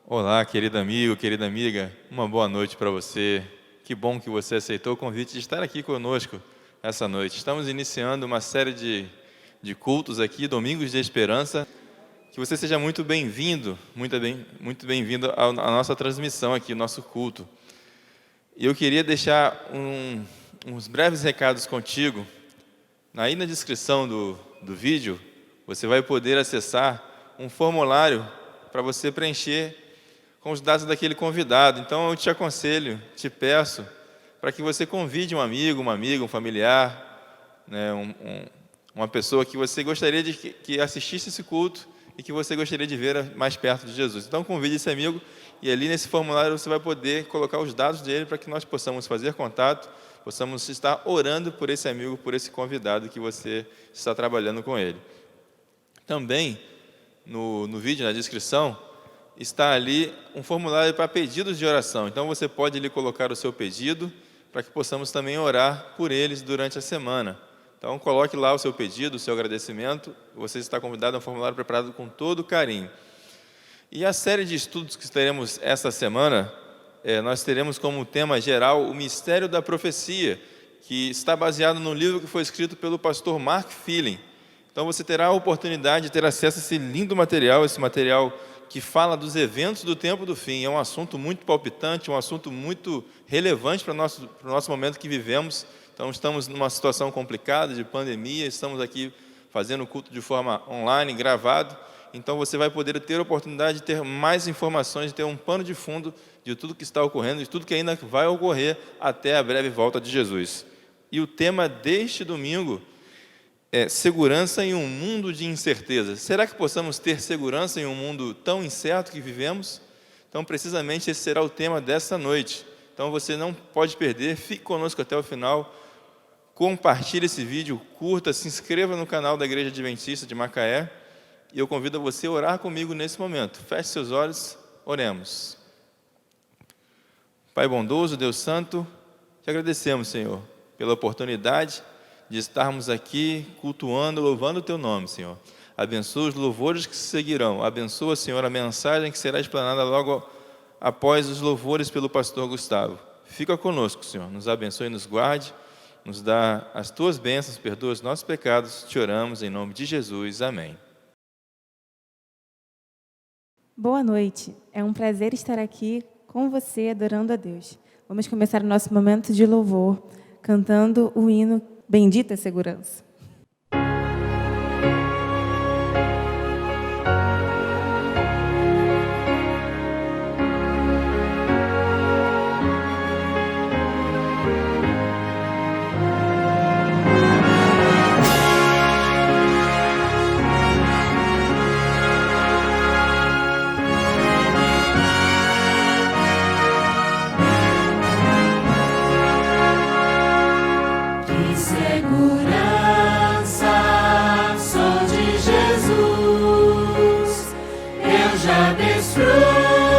Olá, querido amigo, querida amiga, uma boa noite para você. Que bom que você aceitou o convite de estar aqui conosco essa noite. Estamos iniciando uma série de cultos aqui, Domingos de Esperança. Que você seja muito bem-vindo, muito bem-vindo à nossa transmissão aqui, ao nosso culto. E eu queria deixar uns breves recados contigo. Aí na descrição do vídeo, você vai poder acessar um formulário para você preencher com os dados daquele convidado. Então eu te aconselho, te peço, para que você convide um amigo, uma amiga, um familiar, né, uma pessoa que você gostaria de que assistisse esse culto e que você gostaria de ver mais perto de Jesus. Então convide esse amigo e ali nesse formulário você vai poder colocar os dados dele para que nós possamos fazer contato, possamos estar orando por esse amigo, por esse convidado que você está trabalhando com ele. Também no vídeo, na descrição, está ali um formulário para pedidos de oração. Então você pode ali colocar o seu pedido para que possamos também orar por eles durante a semana. Então coloque lá o seu pedido, o seu agradecimento. Você está convidado a um formulário preparado com todo carinho. E a série de estudos que teremos esta semana, nós teremos como tema geral o mistério da profecia, que está baseado no livro que foi escrito pelo pastor Mark Filling. Então você terá a oportunidade de ter acesso a esse lindo material, esse material que fala dos eventos do tempo do fim. É um assunto muito palpitante, um assunto muito relevante para o nosso momento que vivemos. Então estamos numa situação complicada de pandemia, estamos aqui fazendo o culto de forma online, gravado. Então você vai poder ter a oportunidade de ter mais informações, de ter um pano de fundo de tudo que está ocorrendo, de tudo que ainda vai ocorrer até a breve volta de Jesus. E o tema deste domingo é segurança em um mundo de incerteza. Será que possamos ter segurança em um mundo tão incerto que vivemos? Então, precisamente, esse será o tema dessa noite. Então, você não pode perder, fique conosco até o final, compartilhe esse vídeo, curta, se inscreva no canal da Igreja Adventista de Macaé, e eu convido você a orar comigo nesse momento. Feche seus olhos, oremos. Pai bondoso, Deus Santo, te agradecemos, Senhor, pela oportunidade de estarmos aqui cultuando, louvando o Teu nome, Senhor. Abençoa os louvores que se seguirão. Abençoa, Senhor, a mensagem que será explanada logo após os louvores pelo pastor Gustavo. Fica conosco, Senhor. Nos abençoe e nos guarde. Nos dá as Tuas bênçãos, perdoa os nossos pecados. Te oramos em nome de Jesus. Amém. Boa noite. É um prazer estar aqui com você, adorando a Deus. Vamos começar o nosso momento de louvor, cantando o hino Bendita Segurança. Senhor.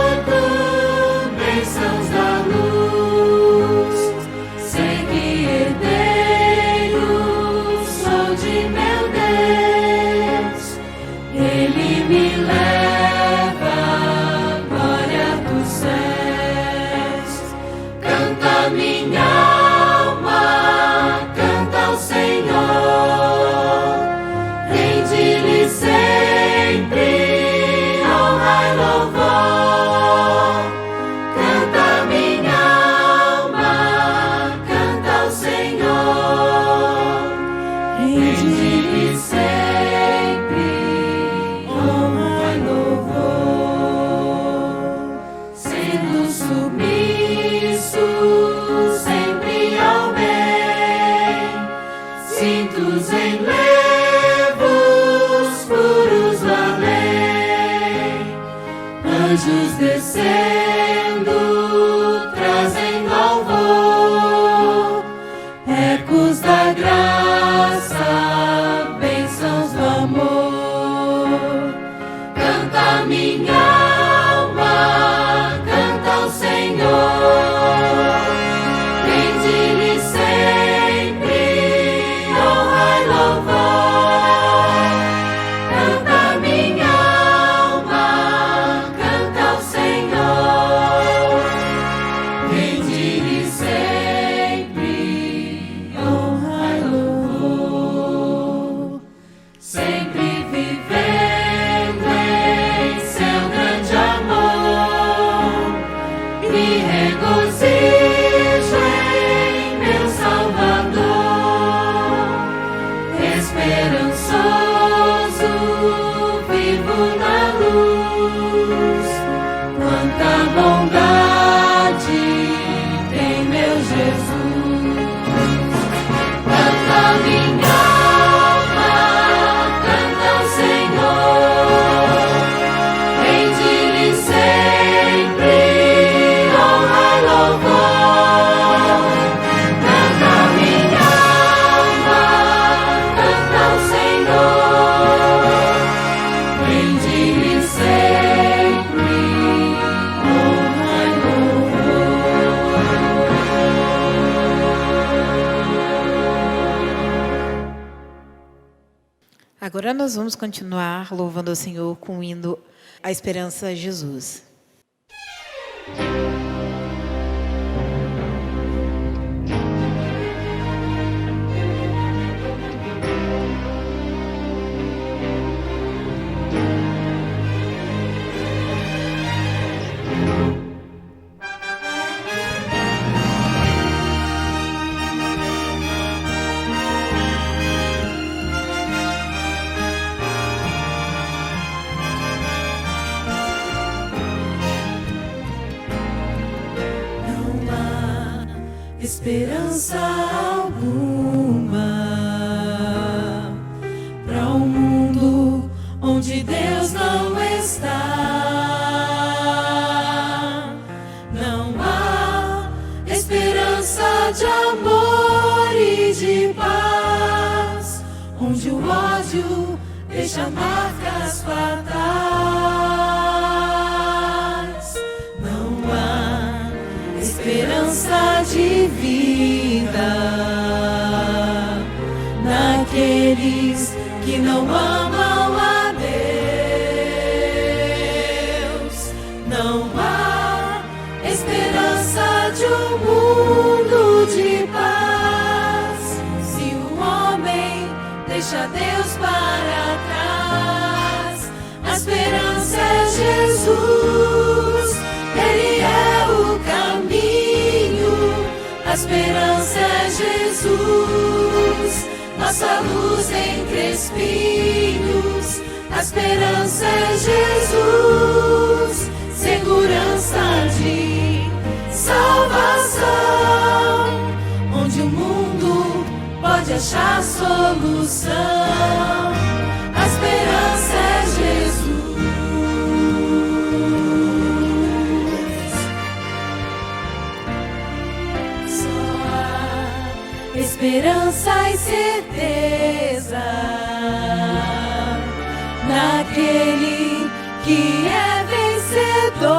esperançoso, vivo na luz. Quanta bondade tem meu Jesus. Canta minha alma, canta o Senhor. Rende-lhe sempre honra e louvor. Canta minha alma, canta o Senhor. Rende-lhe sempre honra e louvor. Agora nós vamos continuar louvando ao Senhor com o hino A Esperança Jesus. Esperança alguma para um mundo onde Deus não está. Não há esperança de amor e de paz, onde o ódio deixa marcas fatais. Não há esperança de vida naqueles que não amam a Deus. Não há esperança de um mundo de paz se o homem deixa Deus para trás. A esperança é Jesus, Ele é o caminho. A esperança é Jesus, nossa luz entre espinhos. A esperança é Jesus, segurança de salvação, onde o mundo pode achar solução. A esperança é Jesus. Esperança e certeza naquele que é vencedor.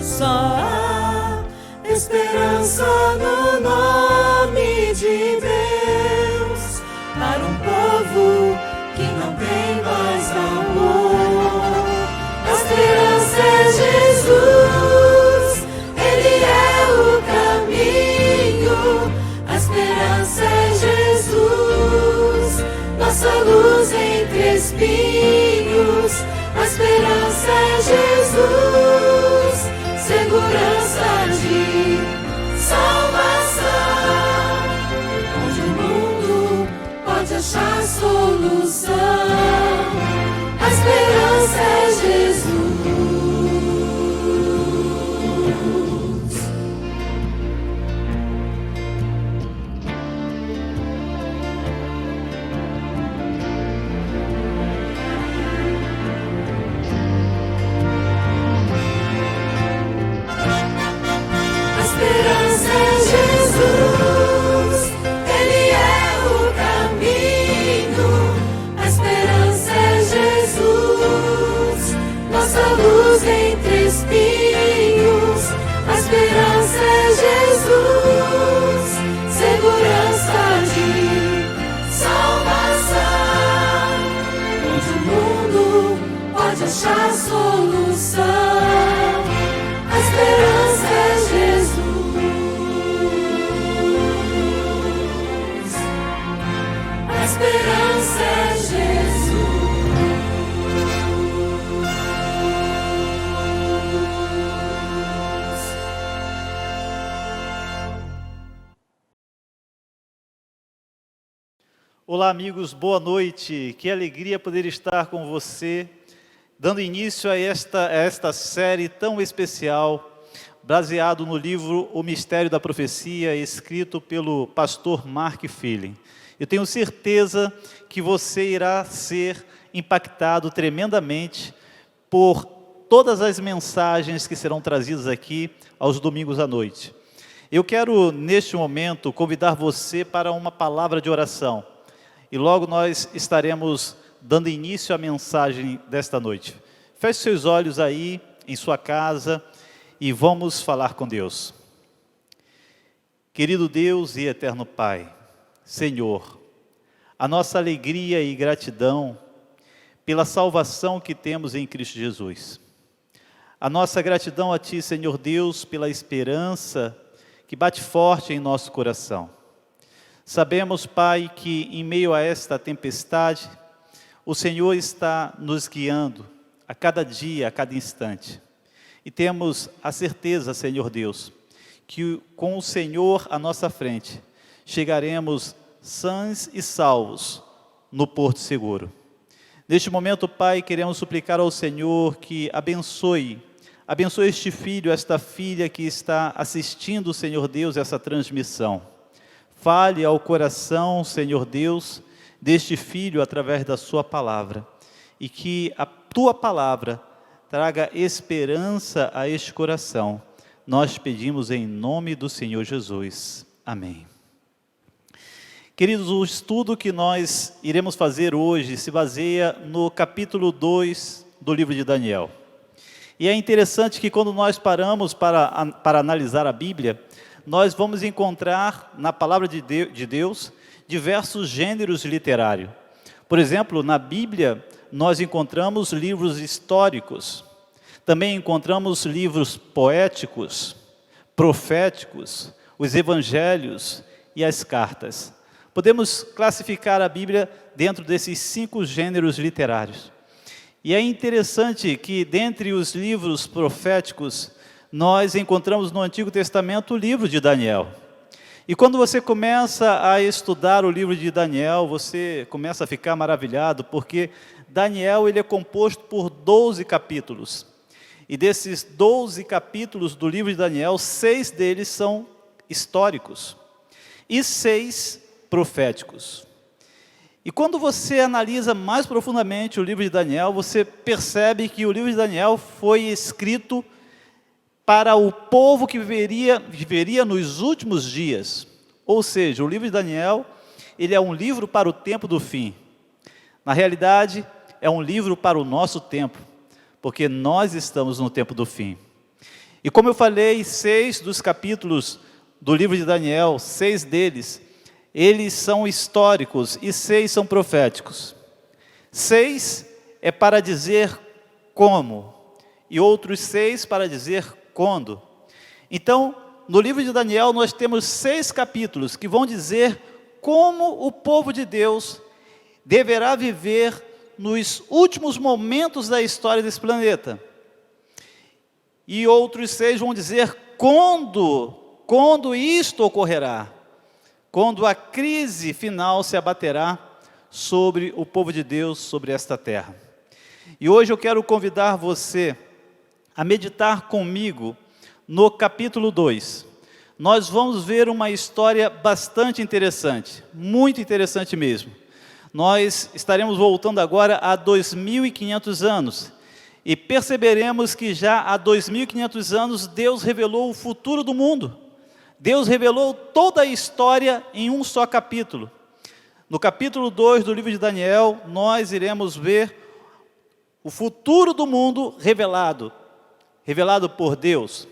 Só há esperança no nome de Deus para um povo que não tem mais amor. A esperança é Jesus, Ele é o caminho. A esperança Olá, amigos, boa noite. Que alegria poder estar com você, dando início a esta série tão especial, baseado no livro O Mistério da Profecia, escrito pelo pastor Mark Feeling. Eu tenho certeza que você irá ser impactado tremendamente por todas as mensagens que serão trazidas aqui aos domingos à noite. Eu quero, neste momento, convidar você para uma palavra de oração. E logo nós estaremos dando início à mensagem desta noite. Feche seus olhos aí, em sua casa, e vamos falar com Deus. Querido Deus e eterno Pai, Senhor, a nossa alegria e gratidão pela salvação que temos em Cristo Jesus. A nossa gratidão a Ti, Senhor Deus, pela esperança que bate forte em nosso coração. Sabemos, Pai, que em meio a esta tempestade, o Senhor está nos guiando a cada dia, a cada instante. E temos a certeza, Senhor Deus, que com o Senhor à nossa frente, chegaremos sãos e salvos no porto seguro. Neste momento, Pai, queremos suplicar ao Senhor que abençoe este filho, esta filha que está assistindo, Senhor Deus, essa transmissão. Fale ao coração, Senhor Deus, deste filho através da sua palavra. E que a tua palavra traga esperança a este coração. Nós pedimos em nome do Senhor Jesus. Amém. Queridos, o estudo que nós iremos fazer hoje se baseia no capítulo 2 do livro de Daniel. E é interessante que quando nós paramos para analisar a Bíblia, nós vamos encontrar na palavra de Deus diversos gêneros literários. Por exemplo, na Bíblia, nós encontramos livros históricos, também encontramos livros poéticos, proféticos, os evangelhos e as cartas. Podemos classificar a Bíblia dentro desses 5 gêneros literários. E é interessante que, dentre os livros proféticos, nós encontramos no Antigo Testamento o livro de Daniel. E quando você começa a estudar o livro de Daniel, você começa a ficar maravilhado, porque Daniel ele é composto por 12 capítulos. E desses 12 capítulos do livro de Daniel, 6 deles são históricos e 6 proféticos. E quando você analisa mais profundamente o livro de Daniel, você percebe que o livro de Daniel foi escrito para o povo que viveria nos últimos dias. Ou seja, o livro de Daniel, ele é um livro para o tempo do fim. Na realidade, é um livro para o nosso tempo, porque nós estamos no tempo do fim. E como eu falei, 6 dos capítulos do livro de Daniel, 6 deles, eles são históricos e 6 são proféticos. 6 é para dizer como, e outros 6 para dizer quando. Então, no livro de Daniel, nós temos 6 capítulos que vão dizer como o povo de Deus deverá viver nos últimos momentos da história desse planeta. E outros 6 vão dizer quando isto ocorrerá, quando a crise final se abaterá sobre o povo de Deus, sobre esta terra. E hoje eu quero convidar você a meditar comigo no capítulo 2. Nós vamos ver uma história bastante interessante, muito interessante mesmo. Nós estaremos voltando agora a 2.500 anos e perceberemos que já há 2.500 anos Deus revelou o futuro do mundo. Deus revelou toda a história em um só capítulo. No capítulo 2 do livro de Daniel, nós iremos ver o futuro do mundo revelado por Deus.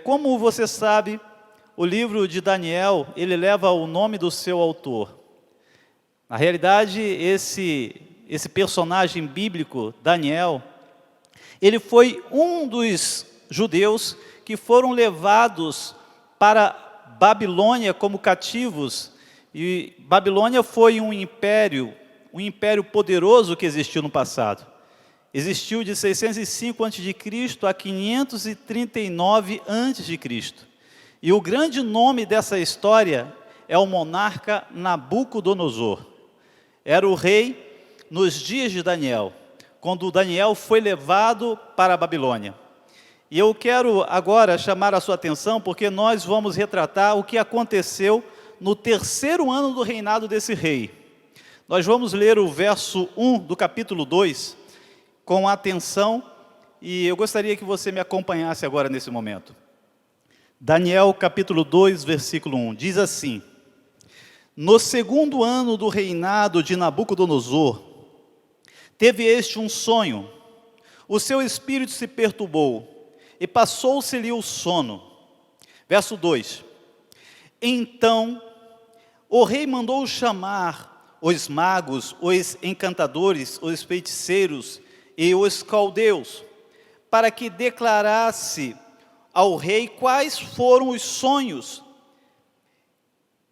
Como você sabe, o livro de Daniel, ele leva o nome do seu autor. Na realidade, esse personagem bíblico, Daniel, ele foi um dos judeus que foram levados para Babilônia como cativos. E Babilônia foi um império poderoso que existiu no passado. Existiu de 605 a.C. a 539 a.C. E o grande nome dessa história é o monarca Nabucodonosor. Era o rei nos dias de Daniel, quando Daniel foi levado para a Babilônia. E eu quero agora chamar a sua atenção, porque nós vamos retratar o que aconteceu no terceiro ano do reinado desse rei. Nós vamos ler o verso 1 do capítulo 2 com atenção, e eu gostaria que você me acompanhasse agora nesse momento. Daniel capítulo 2, versículo 1, diz assim: No segundo ano do reinado de Nabucodonosor, teve este um sonho, o seu espírito se perturbou, e passou-se-lhe o sono. Verso 2, Então o rei mandou chamar os magos, os encantadores, os feiticeiros e os caldeus, para que declarasse ao rei quais foram os sonhos.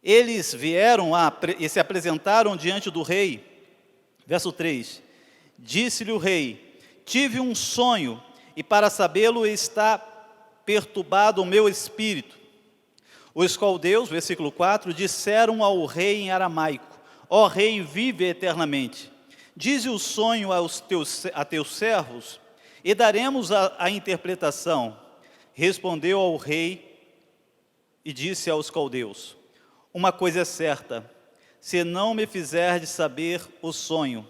Eles vieram e se apresentaram diante do rei. Verso 3, Disse-lhe o rei: Tive um sonho, e para sabê-lo está perturbado o meu espírito. Os caldeus, versículo 4, disseram ao rei em aramaico: Ó rei, vive eternamente. Dize o sonho a teus servos, e daremos a interpretação. Respondeu ao rei e disse aos caldeus: Uma coisa é certa, se não me fizerdes saber o sonho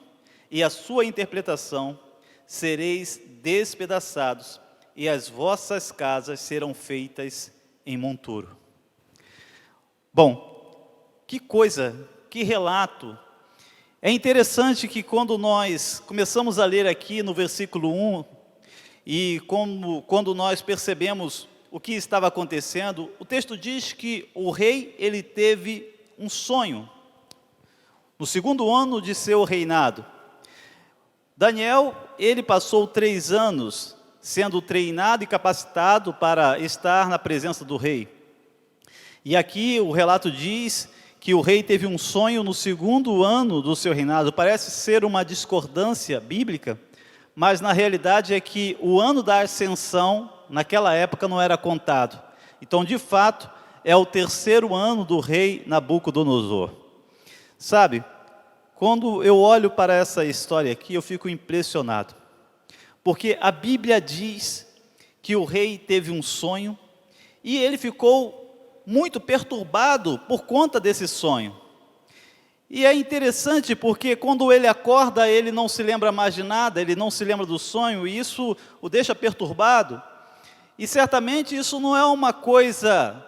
e a sua interpretação, sereis despedaçados, e as vossas casas serão feitas em monturo. Bom, que coisa, que relato. É interessante que quando nós começamos a ler aqui no versículo 1, e quando nós percebemos o que estava acontecendo, o texto diz que o rei, ele teve um sonho, no segundo ano de seu reinado. Daniel, ele passou 3 anos sendo treinado e capacitado para estar na presença do rei. E aqui o relato diz que o rei teve um sonho no segundo ano do seu reinado. Parece ser uma discordância bíblica, mas na realidade é que o ano da ascensão, naquela época, não era contado. Então, de fato, é o terceiro ano do rei Nabucodonosor. Sabe, quando eu olho para essa história aqui, eu fico impressionado. Porque a Bíblia diz que o rei teve um sonho e ele ficou muito perturbado por conta desse sonho. E é interessante porque quando ele acorda, ele não se lembra mais de nada, ele não se lembra do sonho, e isso o deixa perturbado. E certamente isso não é uma coisa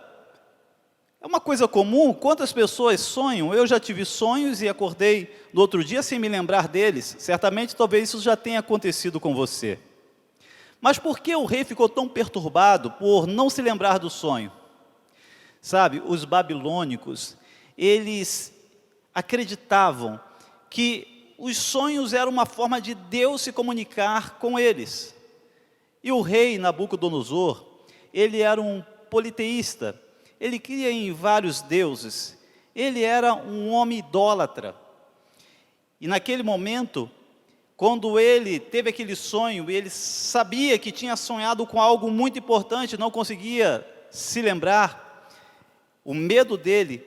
comum. Quantas pessoas sonham? Eu já tive sonhos e acordei no outro dia sem me lembrar deles. Certamente talvez isso já tenha acontecido com você. Mas por que o rei ficou tão perturbado por não se lembrar do sonho? Sabe, os babilônicos, eles acreditavam que os sonhos eram uma forma de Deus se comunicar com eles. E o rei Nabucodonosor, ele era um politeísta, ele cria em vários deuses, ele era um homem idólatra. E naquele momento, quando ele teve aquele sonho, ele sabia que tinha sonhado com algo muito importante, não conseguia se lembrar, o medo dele,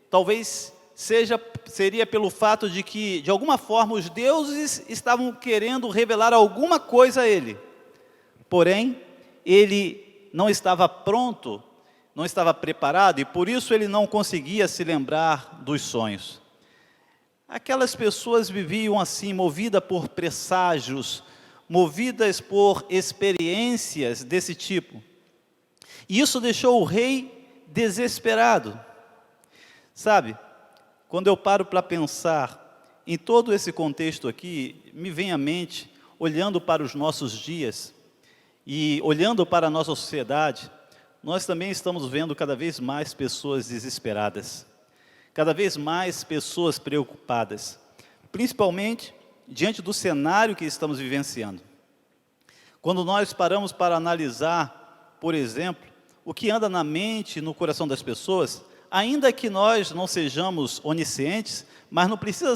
talvez seria pelo fato de que, de alguma forma, os deuses estavam querendo revelar alguma coisa a ele. Porém, ele não estava pronto, não estava preparado, e por isso ele não conseguia se lembrar dos sonhos. Aquelas pessoas viviam assim, movidas por presságios, movidas por experiências desse tipo. E isso deixou o rei desesperado. Sabe, quando eu paro para pensar em todo esse contexto aqui, me vem à mente, olhando para os nossos dias e olhando para a nossa sociedade, nós também estamos vendo cada vez mais pessoas desesperadas, cada vez mais pessoas preocupadas, principalmente diante do cenário que estamos vivenciando. Quando nós paramos para analisar, por exemplo, o que anda na mente e no coração das pessoas, ainda que nós não sejamos oniscientes, mas não precisa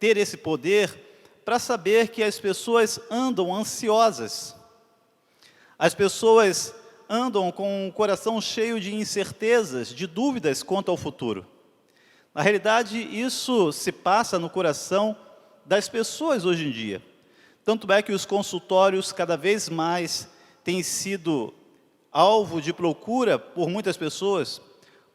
ter esse poder para saber que as pessoas andam ansiosas. As pessoas andam com o coração cheio de incertezas, de dúvidas quanto ao futuro. Na realidade, isso se passa no coração das pessoas hoje em dia. Tanto é que os consultórios cada vez mais têm sido alvo de procura por muitas pessoas,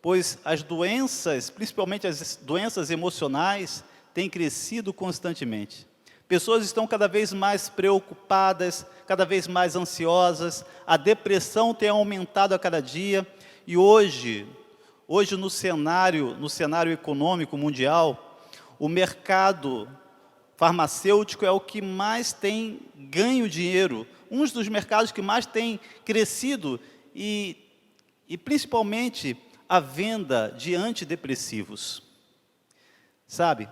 pois as doenças, principalmente as doenças emocionais, têm crescido constantemente. Pessoas estão cada vez mais preocupadas, cada vez mais ansiosas, a depressão tem aumentado a cada dia, e hoje no cenário econômico mundial, o mercado farmacêutico é o que mais tem ganho dinheiro, um dos mercados que mais tem crescido, e principalmente a venda de antidepressivos. Sabe,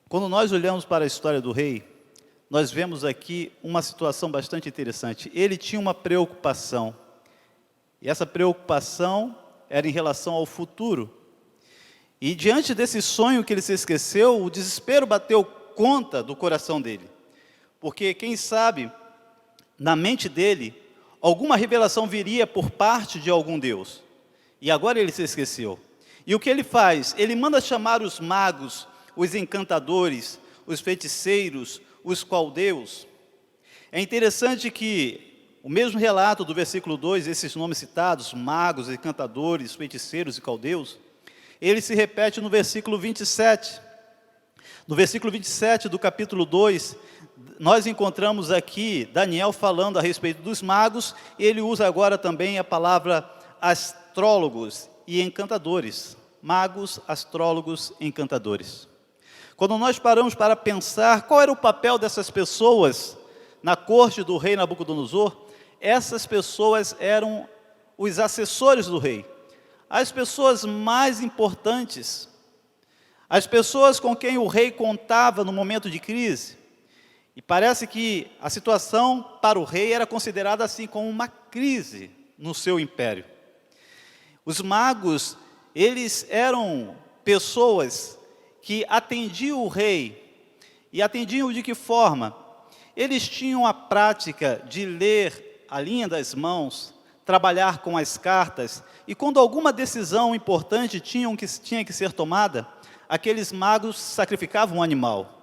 quando nós olhamos para a história do rei, nós vemos aqui uma situação bastante interessante. Ele tinha uma preocupação, e essa preocupação era em relação ao futuro. E diante desse sonho que ele se esqueceu, o desespero bateu conta do coração dele. Porque, quem sabe, na mente dele, alguma revelação viria por parte de algum Deus. E agora ele se esqueceu. E o que ele faz? Ele manda chamar os magos, os encantadores, os feiticeiros, os caldeus. É interessante que o mesmo relato do versículo 2, esses nomes citados, magos, encantadores, feiticeiros e caldeus, ele se repete no versículo 27. No versículo 27 do capítulo 2, nós encontramos aqui Daniel falando a respeito dos magos, e ele usa agora também a palavra astrólogos e encantadores. Magos, astrólogos, encantadores. Quando nós paramos para pensar qual era o papel dessas pessoas na corte do rei Nabucodonosor, essas pessoas eram os assessores do rei, as pessoas mais importantes, as pessoas com quem o rei contava no momento de crise. E parece que a situação para o rei era considerada assim como uma crise no seu império. Os magos, eles eram pessoas que atendiam o rei, e atendiam de que forma? Eles tinham a prática de ler a linha das mãos, trabalhar com as cartas, e quando alguma decisão importante tinha que ser tomada, aqueles magos sacrificavam um animal.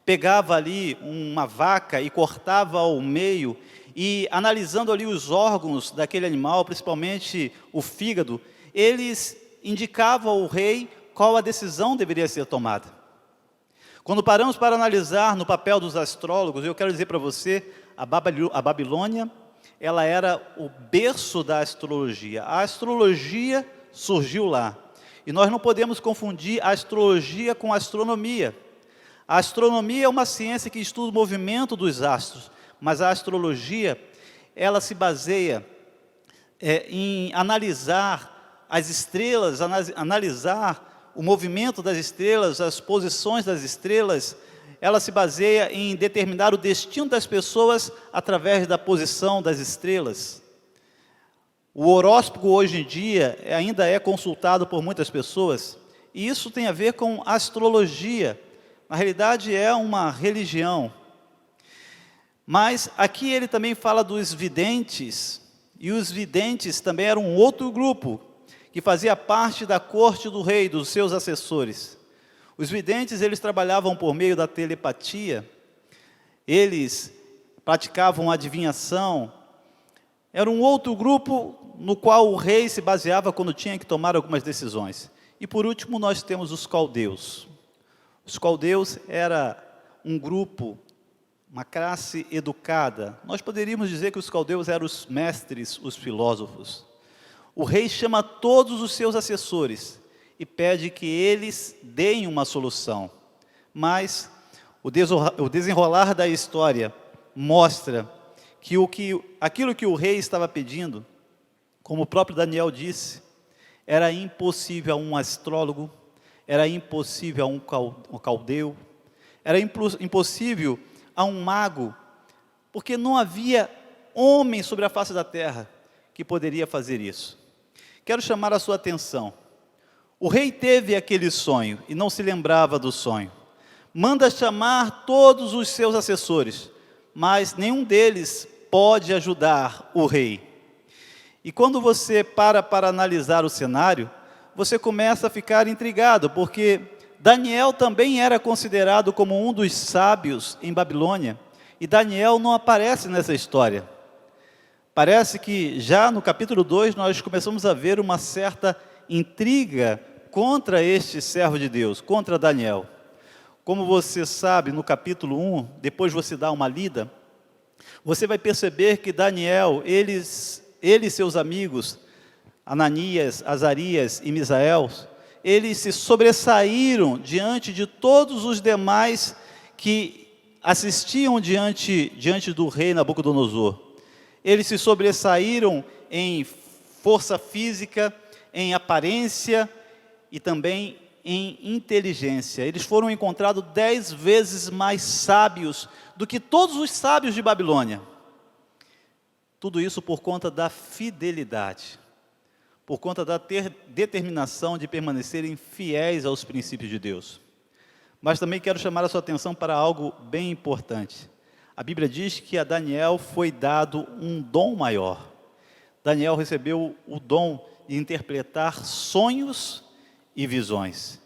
Pegava ali uma vaca e cortava ao meio, e analisando ali os órgãos daquele animal, principalmente o fígado, eles indicavam ao rei qual a decisão deveria ser tomada. Quando paramos para analisar no papel dos astrólogos, eu quero dizer para você, a Babilônia, ela era o berço da astrologia. A astrologia surgiu lá. E nós não podemos confundir a astrologia com a astronomia. A astronomia é uma ciência que estuda o movimento dos astros, mas a astrologia, ela se baseia em analisar as estrelas, analisar o movimento das estrelas, as posições das estrelas. Ela se baseia em determinar o destino das pessoas através da posição das estrelas. O horóscopo hoje em dia ainda é consultado por muitas pessoas, e isso tem a ver com astrologia. Na realidade é uma religião. Mas aqui ele também fala dos videntes, e os videntes também eram um outro grupo, que fazia parte da corte do rei, dos seus assessores. Os videntes, eles trabalhavam por meio da telepatia, eles praticavam adivinhação. Era um outro grupo no qual o rei se baseava quando tinha que tomar algumas decisões. E por último nós temos os caldeus. Os caldeus era um grupo, uma classe educada. Nós poderíamos dizer que os caldeus eram os mestres, os filósofos. O rei chama todos os seus assessores e pede que eles deem uma solução. Mas o desenrolar da história mostra que aquilo que o rei estava pedindo, como o próprio Daniel disse, era impossível a um astrólogo, era impossível a um caldeu, era impossível a um mago, porque não havia homem sobre a face da terra que poderia fazer isso. Quero chamar a sua atenção. O rei teve aquele sonho e não se lembrava do sonho. Manda chamar todos os seus assessores, mas nenhum deles pode ajudar o rei. E quando você para analisar o cenário, você começa a ficar intrigado, porque Daniel também era considerado como um dos sábios em Babilônia, e Daniel não aparece nessa história. Parece que já no capítulo 2 nós começamos a ver uma certa intriga contra este servo de Deus, contra Daniel. Como você sabe, no capítulo 1, depois você dá uma lida, você vai perceber que Daniel, ele e seus amigos, Ananias, Azarias e Misael, eles se sobressaíram diante de todos os demais que assistiam diante do rei Nabucodonosor. Eles se sobressaíram em força física, em aparência e também em inteligência. Eles foram encontrados 10 vezes mais sábios do que todos os sábios de Babilônia. Tudo isso por conta da fidelidade, por conta da determinação de permanecerem fiéis aos princípios de Deus. Mas também quero chamar a sua atenção para algo bem importante. A Bíblia diz que a Daniel foi dado um dom maior. Daniel recebeu o dom de interpretar sonhos e visões.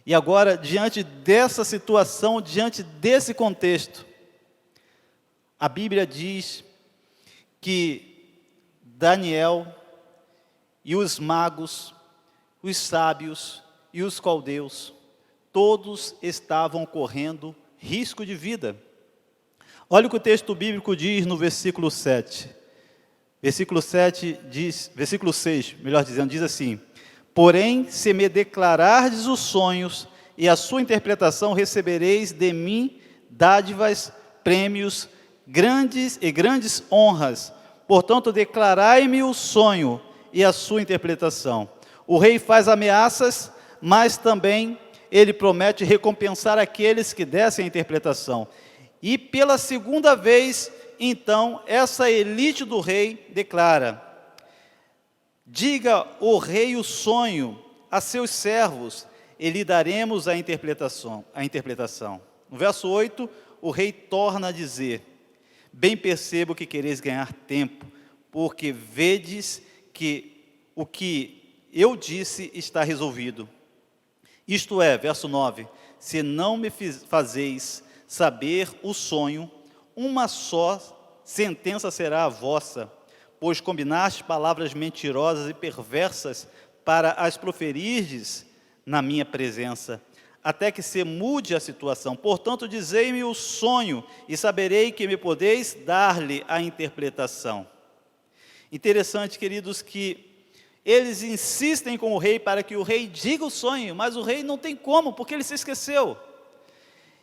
E agora, diante dessa situação, diante desse contexto, a Bíblia diz que Daniel e os magos, os sábios e os caldeus, todos estavam correndo risco de vida. Olha o que o texto bíblico diz no versículo 7. Versículo 6, melhor dizendo, diz assim: porém, se me declarardes os sonhos e a sua interpretação, recebereis de mim dádivas, prêmios, grandes honras. Portanto, declarai-me o sonho e a sua interpretação. O rei faz ameaças, mas também ele promete recompensar aqueles que dessem a interpretação. E pela segunda vez, então, essa elite do rei declara: diga o rei o sonho a seus servos, e lhe daremos a interpretação. No verso 8, o rei torna a dizer: bem percebo que quereis ganhar tempo, porque vedes que o que eu disse está resolvido. Isto é, verso 9, se não me fazeis saber o sonho, uma só sentença será a vossa, pois combinaste palavras mentirosas e perversas para as proferirdes na minha presença, até que se mude a situação. Portanto, dizei-me o sonho, e saberei que me podeis dar-lhe a interpretação. Interessante, queridos, que eles insistem com o rei para que o rei diga o sonho, mas o rei não tem como, porque ele se esqueceu.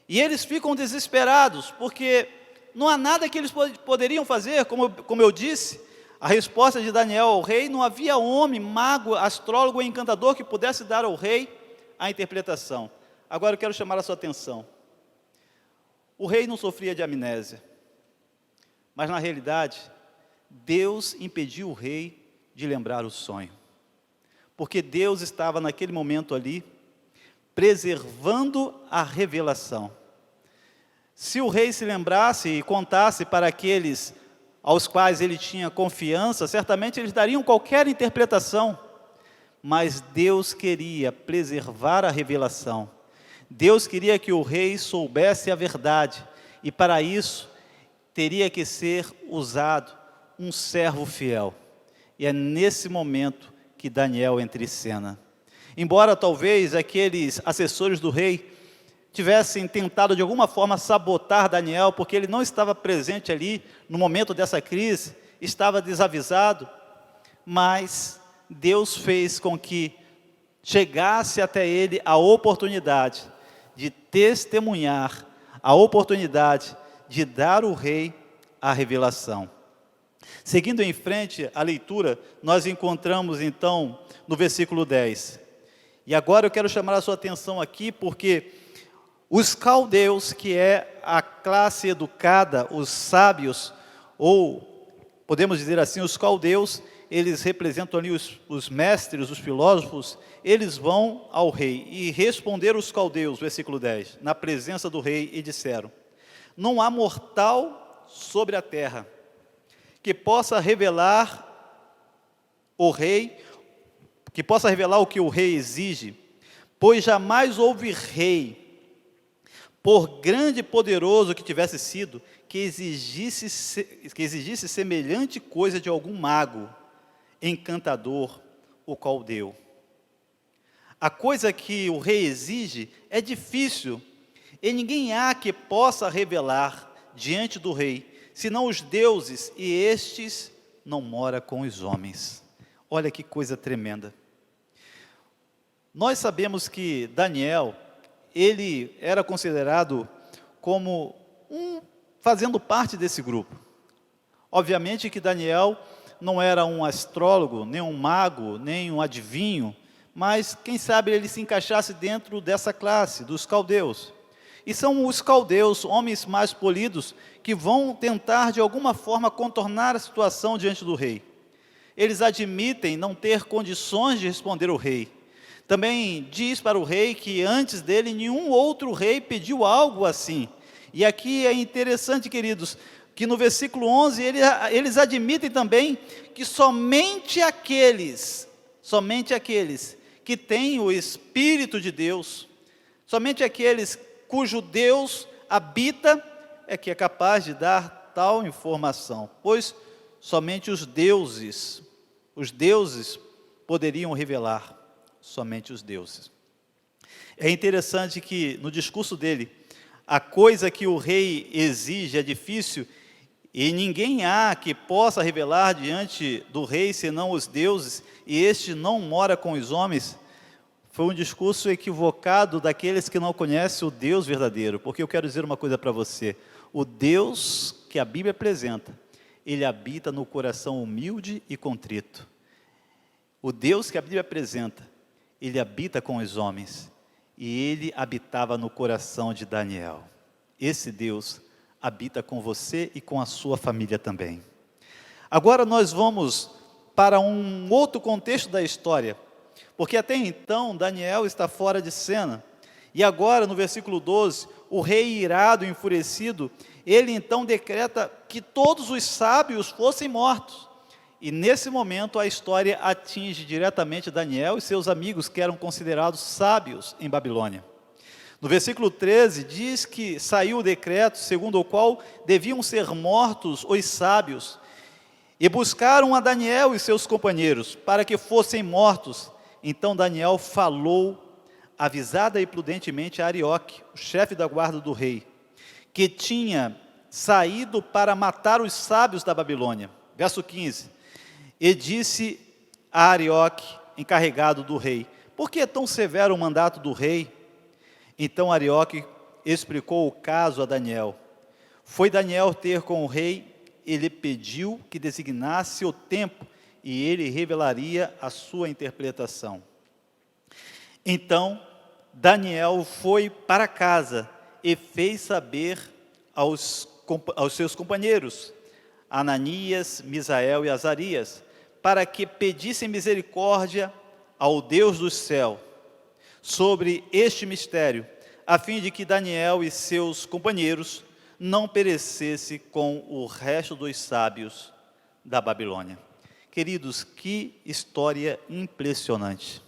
E eles ficam desesperados, porque não há nada que eles poderiam fazer, como eu disse. A resposta de Daniel ao rei: não havia homem, mago, astrólogo ou encantador que pudesse dar ao rei a interpretação. Agora eu quero chamar a sua atenção. O rei não sofria de amnésia, mas na realidade, Deus impediu o rei de lembrar o sonho, porque Deus estava naquele momento ali, preservando a revelação. Se o rei se lembrasse e contasse para aqueles aos quais ele tinha confiança, certamente eles dariam qualquer interpretação, mas Deus queria preservar a revelação. Deus queria que o rei soubesse a verdade, e para isso teria que ser usado um servo fiel. E é nesse momento que Daniel entra em cena. Embora talvez aqueles assessores do rei tivessem tentado de alguma forma sabotar Daniel, porque ele não estava presente ali no momento dessa crise, estava desavisado, mas Deus fez com que chegasse até ele a oportunidade de testemunhar, a oportunidade de dar ao rei a revelação. Seguindo em frente a leitura, nós encontramos então no versículo 10. E agora eu quero chamar a sua atenção aqui, porque os caldeus, que é a classe educada, os sábios, ou podemos dizer assim, os caldeus, eles representam ali os mestres, os filósofos. Eles vão ao rei e responderam os caldeus, versículo 10, na presença do rei, e disseram: não há mortal sobre a terra que possa revelar o rei, que possa revelar o que o rei exige, pois jamais houve rei, por grande e poderoso que tivesse sido, que exigisse semelhante coisa de algum mago, encantador, o qual deu. A coisa que o rei exige é difícil, e ninguém há que possa revelar diante do rei, senão os deuses, e estes não mora com os homens. Olha que coisa tremenda. Nós sabemos que Daniel, ele era considerado como fazendo parte desse grupo. Obviamente que Daniel não era um astrólogo, nem um mago, nem um adivinho, mas quem sabe ele se encaixasse dentro dessa classe, dos caldeus. E são os caldeus, homens mais polidos, que vão tentar de alguma forma contornar a situação diante do rei. Eles admitem não ter condições de responder ao rei. Também diz para o rei que antes dele nenhum outro rei pediu algo assim. E aqui é interessante, queridos, que no versículo 11 eles admitem também que somente aqueles que têm o Espírito de Deus, somente aqueles cujo Deus habita, é que é capaz de dar tal informação, pois somente os deuses poderiam revelar, somente os deuses. É interessante que no discurso dele, a coisa que o rei exige é difícil, e ninguém há que possa revelar diante do rei, senão os deuses, e este não mora com os homens. Foi um discurso equivocado daqueles que não conhecem o Deus verdadeiro, porque eu quero dizer uma coisa para você, o Deus que a Bíblia apresenta, ele habita no coração humilde e contrito. O Deus que a Bíblia apresenta, ele habita com os homens, e ele habitava no coração de Daniel. Esse Deus habita com você e com a sua família também. Agora nós vamos para um outro contexto da história, porque até então Daniel está fora de cena, e agora no versículo 12, o rei irado, enfurecido, ele então decreta que todos os sábios fossem mortos, e nesse momento a história atinge diretamente Daniel e seus amigos que eram considerados sábios em Babilônia. No versículo 13 diz que saiu o decreto segundo o qual deviam ser mortos os sábios, e buscaram a Daniel e seus companheiros para que fossem mortos. Então Daniel falou avisada e prudentemente a Arioque, o chefe da guarda do rei, que tinha saído para matar os sábios da Babilônia. Verso 15, e disse a Arioque, encarregado do rei, por que é tão severo o mandato do rei? Então Arioque explicou o caso a Daniel. Foi Daniel ter com o rei, ele pediu que designasse o tempo, e ele revelaria a sua interpretação. Então Daniel foi para casa e fez saber aos seus companheiros, Ananias, Misael e Azarias, para que pedissem misericórdia ao Deus do céu sobre este mistério, a fim de que Daniel e seus companheiros não perecessem com o resto dos sábios da Babilônia. Queridos, que história impressionante.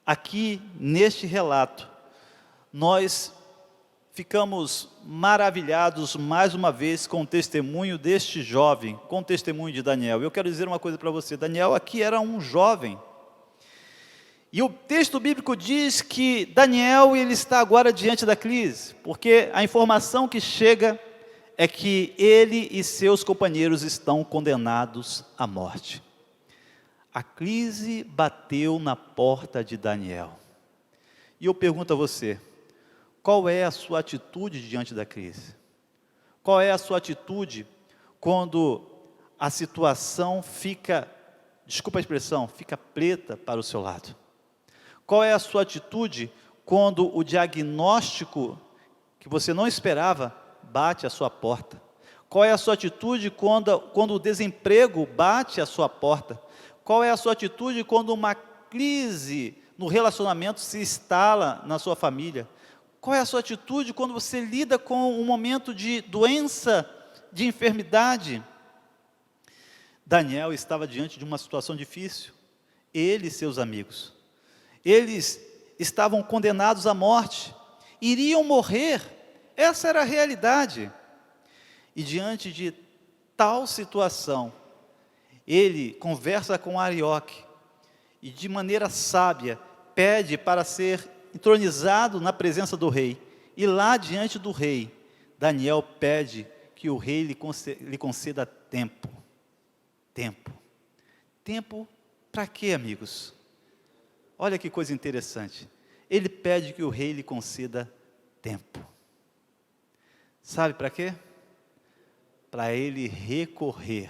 Aqui, neste relato, nós ficamos maravilhados mais uma vez com o testemunho deste jovem, com o testemunho de Daniel. Eu quero dizer uma coisa para você, Daniel aqui era um jovem, e o texto bíblico diz que Daniel ele está agora diante da crise, porque a informação que chega é que ele e seus companheiros estão condenados à morte. A crise bateu na porta de Daniel. E eu pergunto a você, qual é a sua atitude diante da crise? Qual é a sua atitude quando a situação fica, desculpa a expressão, fica preta para o seu lado? Qual é a sua atitude quando o diagnóstico que você não esperava bate à sua porta? Qual é a sua atitude quando o desemprego bate à sua porta? Qual é a sua atitude quando uma crise no relacionamento se instala na sua família? Qual é a sua atitude quando você lida com um momento de doença, de enfermidade? Daniel estava diante de uma situação difícil, ele e seus amigos. Eles estavam condenados à morte, iriam morrer, essa era a realidade. E diante de tal situação, ele conversa com Arioque e de maneira sábia pede para ser entronizado na presença do rei. E lá diante do rei, Daniel pede que o rei lhe conceda tempo. Tempo para quê, amigos? Olha que coisa interessante. Ele pede que o rei lhe conceda tempo. Sabe para quê? Para ele recorrer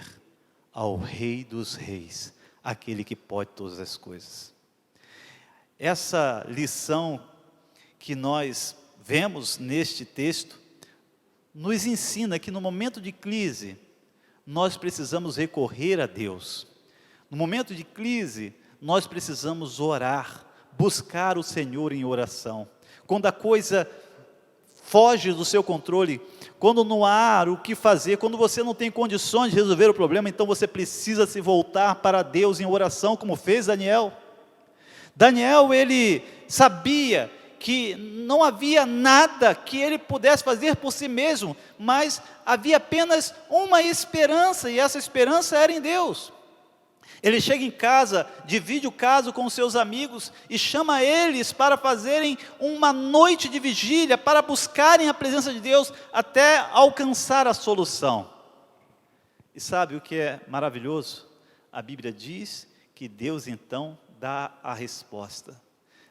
ao Rei dos Reis, aquele que pode todas as coisas. Essa lição que nós vemos neste texto nos ensina que no momento de crise nós precisamos recorrer a Deus. No momento de crise nós precisamos orar, buscar o Senhor em oração. Quando a coisa foge do seu controle, quando não há o que fazer, quando você não tem condições de resolver o problema, então você precisa se voltar para Deus em oração, como fez Daniel. Daniel, ele sabia que não havia nada que ele pudesse fazer por si mesmo, mas havia apenas uma esperança, e essa esperança era em Deus. Ele chega em casa, divide o caso com os seus amigos e chama eles para fazerem uma noite de vigília, para buscarem a presença de Deus até alcançar a solução. E sabe o que é maravilhoso? A Bíblia diz que Deus então dá a resposta.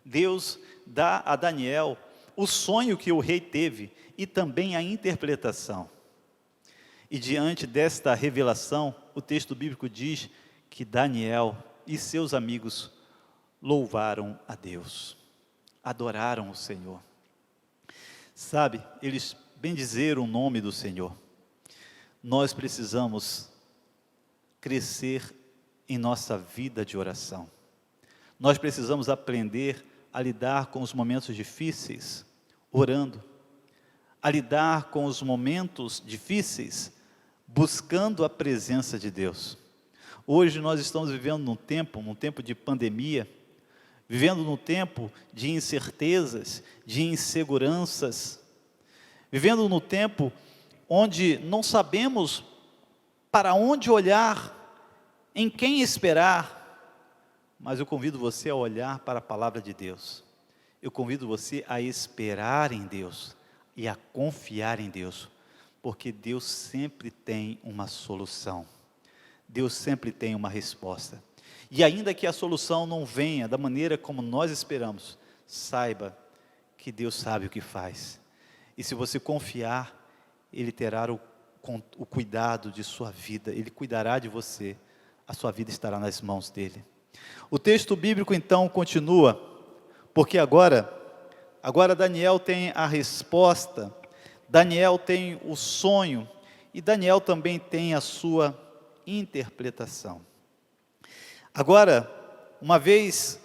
Deus dá a Daniel o sonho que o rei teve e também a interpretação. E diante desta revelação, o texto bíblico diz que Daniel e seus amigos louvaram a Deus, adoraram o Senhor. Sabe, eles bendizeram o nome do Senhor. Nós precisamos crescer em nossa vida de oração. Nós precisamos aprender a lidar com os momentos difíceis, orando, a lidar com os momentos difíceis, buscando a presença de Deus. Hoje nós estamos vivendo num tempo de pandemia, vivendo num tempo de incertezas, de inseguranças, vivendo num tempo onde não sabemos para onde olhar, em quem esperar, mas eu convido você a olhar para a palavra de Deus. Eu convido você a esperar em Deus e a confiar em Deus, porque Deus sempre tem uma solução. Deus sempre tem uma resposta. E ainda que a solução não venha da maneira como nós esperamos, saiba que Deus sabe o que faz. E se você confiar, Ele terá o cuidado de sua vida, Ele cuidará de você, a sua vida estará nas mãos dEle. O texto bíblico então continua, porque agora Daniel tem a resposta, Daniel tem o sonho, e Daniel também tem a sua interpretação. Agora, uma vez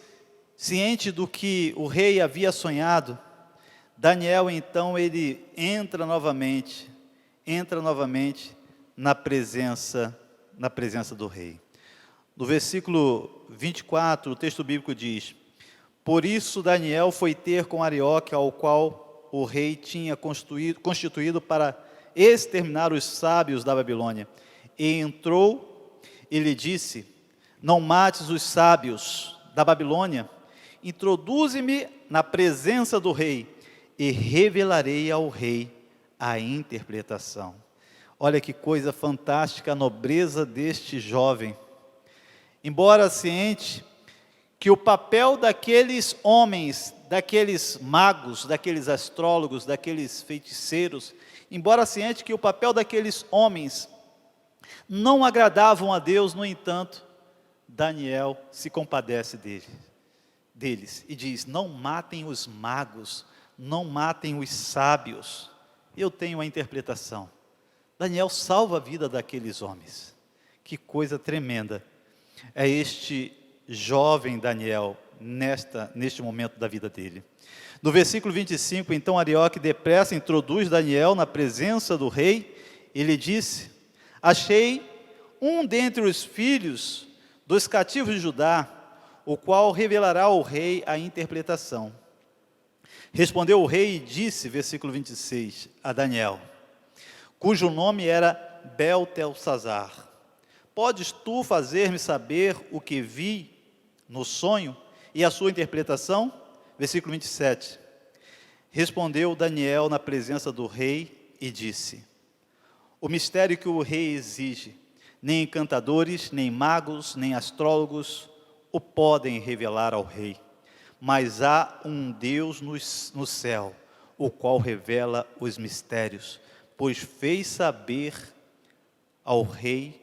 ciente do que o rei havia sonhado, Daniel então ele entra novamente na presença do rei. No versículo 24, o texto bíblico diz: por isso Daniel foi ter com Arioque, ao qual o rei tinha constituído para exterminar os sábios da Babilônia. E entrou e lhe disse: não mates os sábios da Babilônia, introduze-me na presença do rei, e revelarei ao rei a interpretação. Olha que coisa fantástica a nobreza deste jovem. Embora ciente que o papel daqueles homens, daqueles magos, daqueles astrólogos, daqueles feiticeiros, embora ciente que o papel daqueles homens não agradavam a Deus, no entanto, Daniel se compadece deles e diz: não matem os magos, não matem os sábios, eu tenho a interpretação. Daniel salva a vida daqueles homens. Que coisa tremenda é este jovem Daniel neste momento da vida dele. No versículo 25, então Arioque depressa introduz Daniel na presença do rei e lhe disse: achei um dentre os filhos dos cativos de Judá, o qual revelará ao rei a interpretação. Respondeu o rei e disse, versículo 26, a Daniel, cujo nome era Beltesazar: podes tu fazer-me saber o que vi no sonho e a sua interpretação? Versículo 27. Respondeu Daniel na presença do rei e disse: o mistério que o rei exige, nem encantadores, nem magos, nem astrólogos o podem revelar ao rei. Mas há um Deus no céu, o qual revela os mistérios, pois fez saber ao rei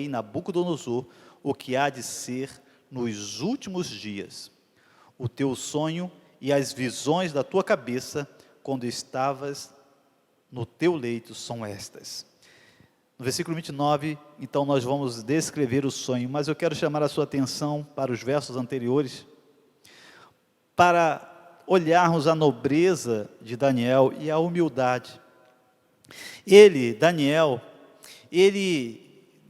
Nabucodonosor o que há de ser nos últimos dias. O teu sonho e as visões da tua cabeça, quando estavas no teu leito, são estas. No versículo 29, então nós vamos descrever o sonho, mas eu quero chamar a sua atenção para os versos anteriores, para olharmos a nobreza de Daniel e a humildade. Daniel,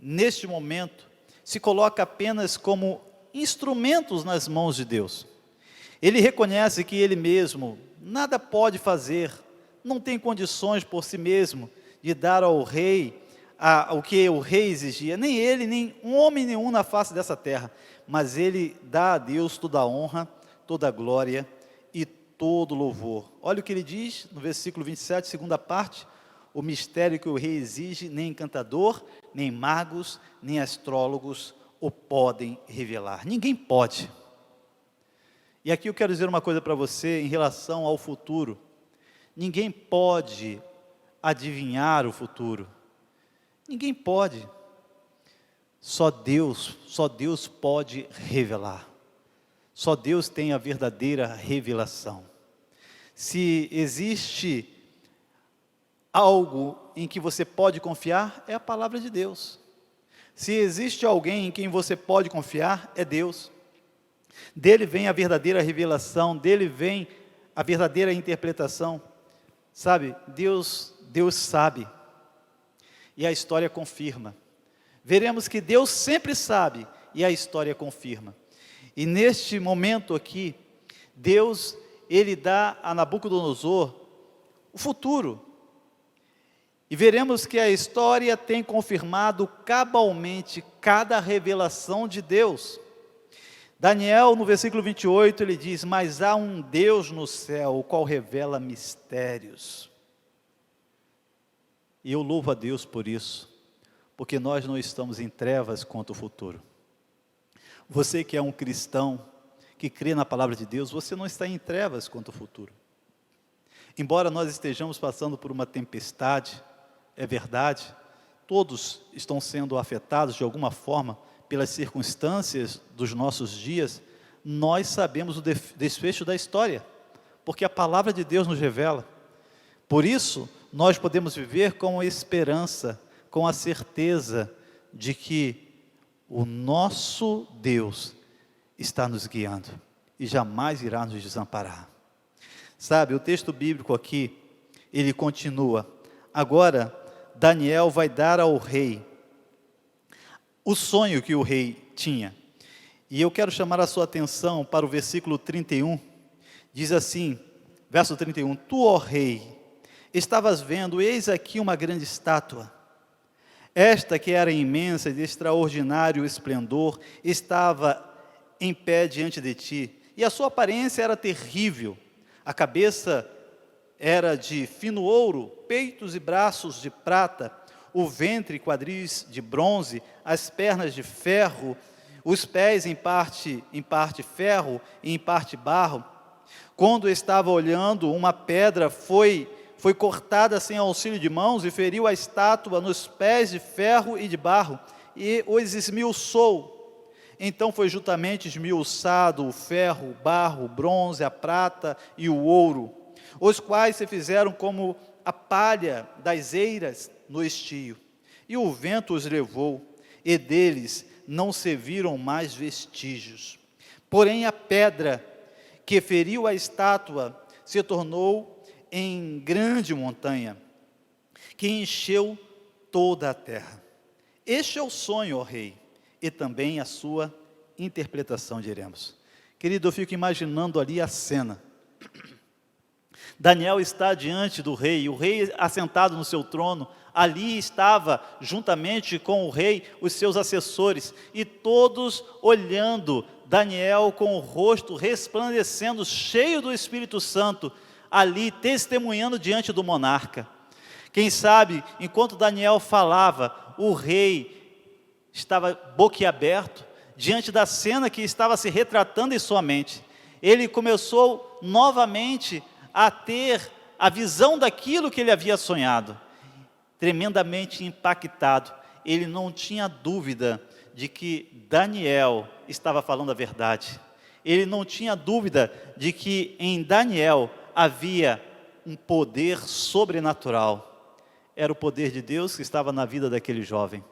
neste momento, se coloca apenas como instrumentos nas mãos de Deus. Ele reconhece que ele mesmo nada pode fazer, não tem condições por si mesmo de dar ao rei o que o rei exigia, nem ele, nem um homem nenhum na face dessa terra, mas ele dá a Deus toda a honra, toda a glória e todo o louvor. Olha o que ele diz no versículo 27, segunda parte: o mistério que o rei exige, nem encantador, nem magos, nem astrólogos o podem revelar. Ninguém pode. E aqui eu quero dizer uma coisa para você em relação ao futuro. Ninguém pode adivinhar o futuro. Ninguém pode. Só Deus pode revelar. Só Deus tem a verdadeira revelação. Se existe algo em que você pode confiar, é a palavra de Deus. Se existe alguém em quem você pode confiar, é Deus. Dele vem a verdadeira revelação, dele vem a verdadeira interpretação. Sabe, Deus sabe. E a história confirma. Veremos que Deus sempre sabe e a história confirma. E neste momento aqui, Deus, ele dá a Nabucodonosor o futuro. E veremos que a história tem confirmado cabalmente cada revelação de Deus. Daniel, no versículo 28, ele diz: mas há um Deus no céu, o qual revela mistérios. E eu louvo a Deus por isso, porque nós não estamos em trevas quanto ao futuro. Você que é um cristão, que crê na palavra de Deus, você não está em trevas quanto ao futuro. Embora nós estejamos passando por uma tempestade, é verdade, todos estão sendo afetados de alguma forma pelas circunstâncias dos nossos dias, nós sabemos o desfecho da história, porque a palavra de Deus nos revela. Por isso, nós podemos viver com esperança, com a certeza de que o nosso Deus está nos guiando e jamais irá nos desamparar. Sabe, o texto bíblico aqui, ele continua. Agora, Daniel vai dar ao rei o sonho que o rei tinha. E eu quero chamar a sua atenção para o versículo 31. Diz assim, verso 31, tu, ó rei, estavas vendo, eis aqui uma grande estátua. Esta que era imensa e de extraordinário esplendor, estava em pé diante de ti, e a sua aparência era terrível. A cabeça era de fino ouro, peitos e braços de prata, o ventre e quadris de bronze, as pernas de ferro, os pés em parte ferro e em parte barro. Quando estava olhando, uma pedra foi cortada sem auxílio de mãos e feriu a estátua nos pés de ferro e de barro, e os esmiuçou. Então foi juntamente esmiuçado o ferro, o barro, o bronze, a prata e o ouro, os quais se fizeram como a palha das eiras no estio. E o vento os levou, e deles não se viram mais vestígios. Porém a pedra que feriu a estátua se tornou em grande montanha, que encheu toda a terra. este é o sonho, ó rei, e também a sua interpretação, diremos. Querido, eu fico imaginando ali a cena. Daniel está diante do rei, o rei assentado no seu trono, ali estava, juntamente com o rei, os seus assessores, e todos olhando Daniel com o rosto resplandecendo, cheio do Espírito Santo, ali testemunhando diante do monarca. Quem sabe, enquanto Daniel falava, o rei estava boquiaberto, diante da cena que estava se retratando em sua mente. Ele começou novamente a ter a visão daquilo que ele havia sonhado. Tremendamente impactado, ele não tinha dúvida de que Daniel estava falando a verdade. Ele não tinha dúvida de que em Daniel havia um poder sobrenatural. Era o poder de Deus que estava na vida daquele jovem.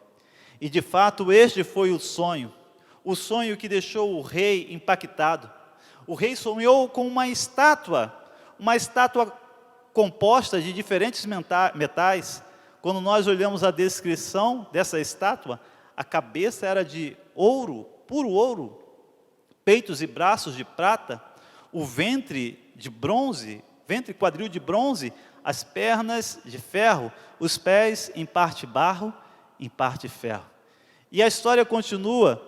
E de fato este foi o sonho que deixou o rei impactado. O rei sonhou com uma estátua composta de diferentes metais. Quando nós olhamos a descrição dessa estátua, a cabeça era de ouro, puro ouro, peitos e braços de prata, o ventre de bronze, ventre e quadril de bronze, as pernas de ferro, os pés em parte barro, em parte ferro. E a história continua,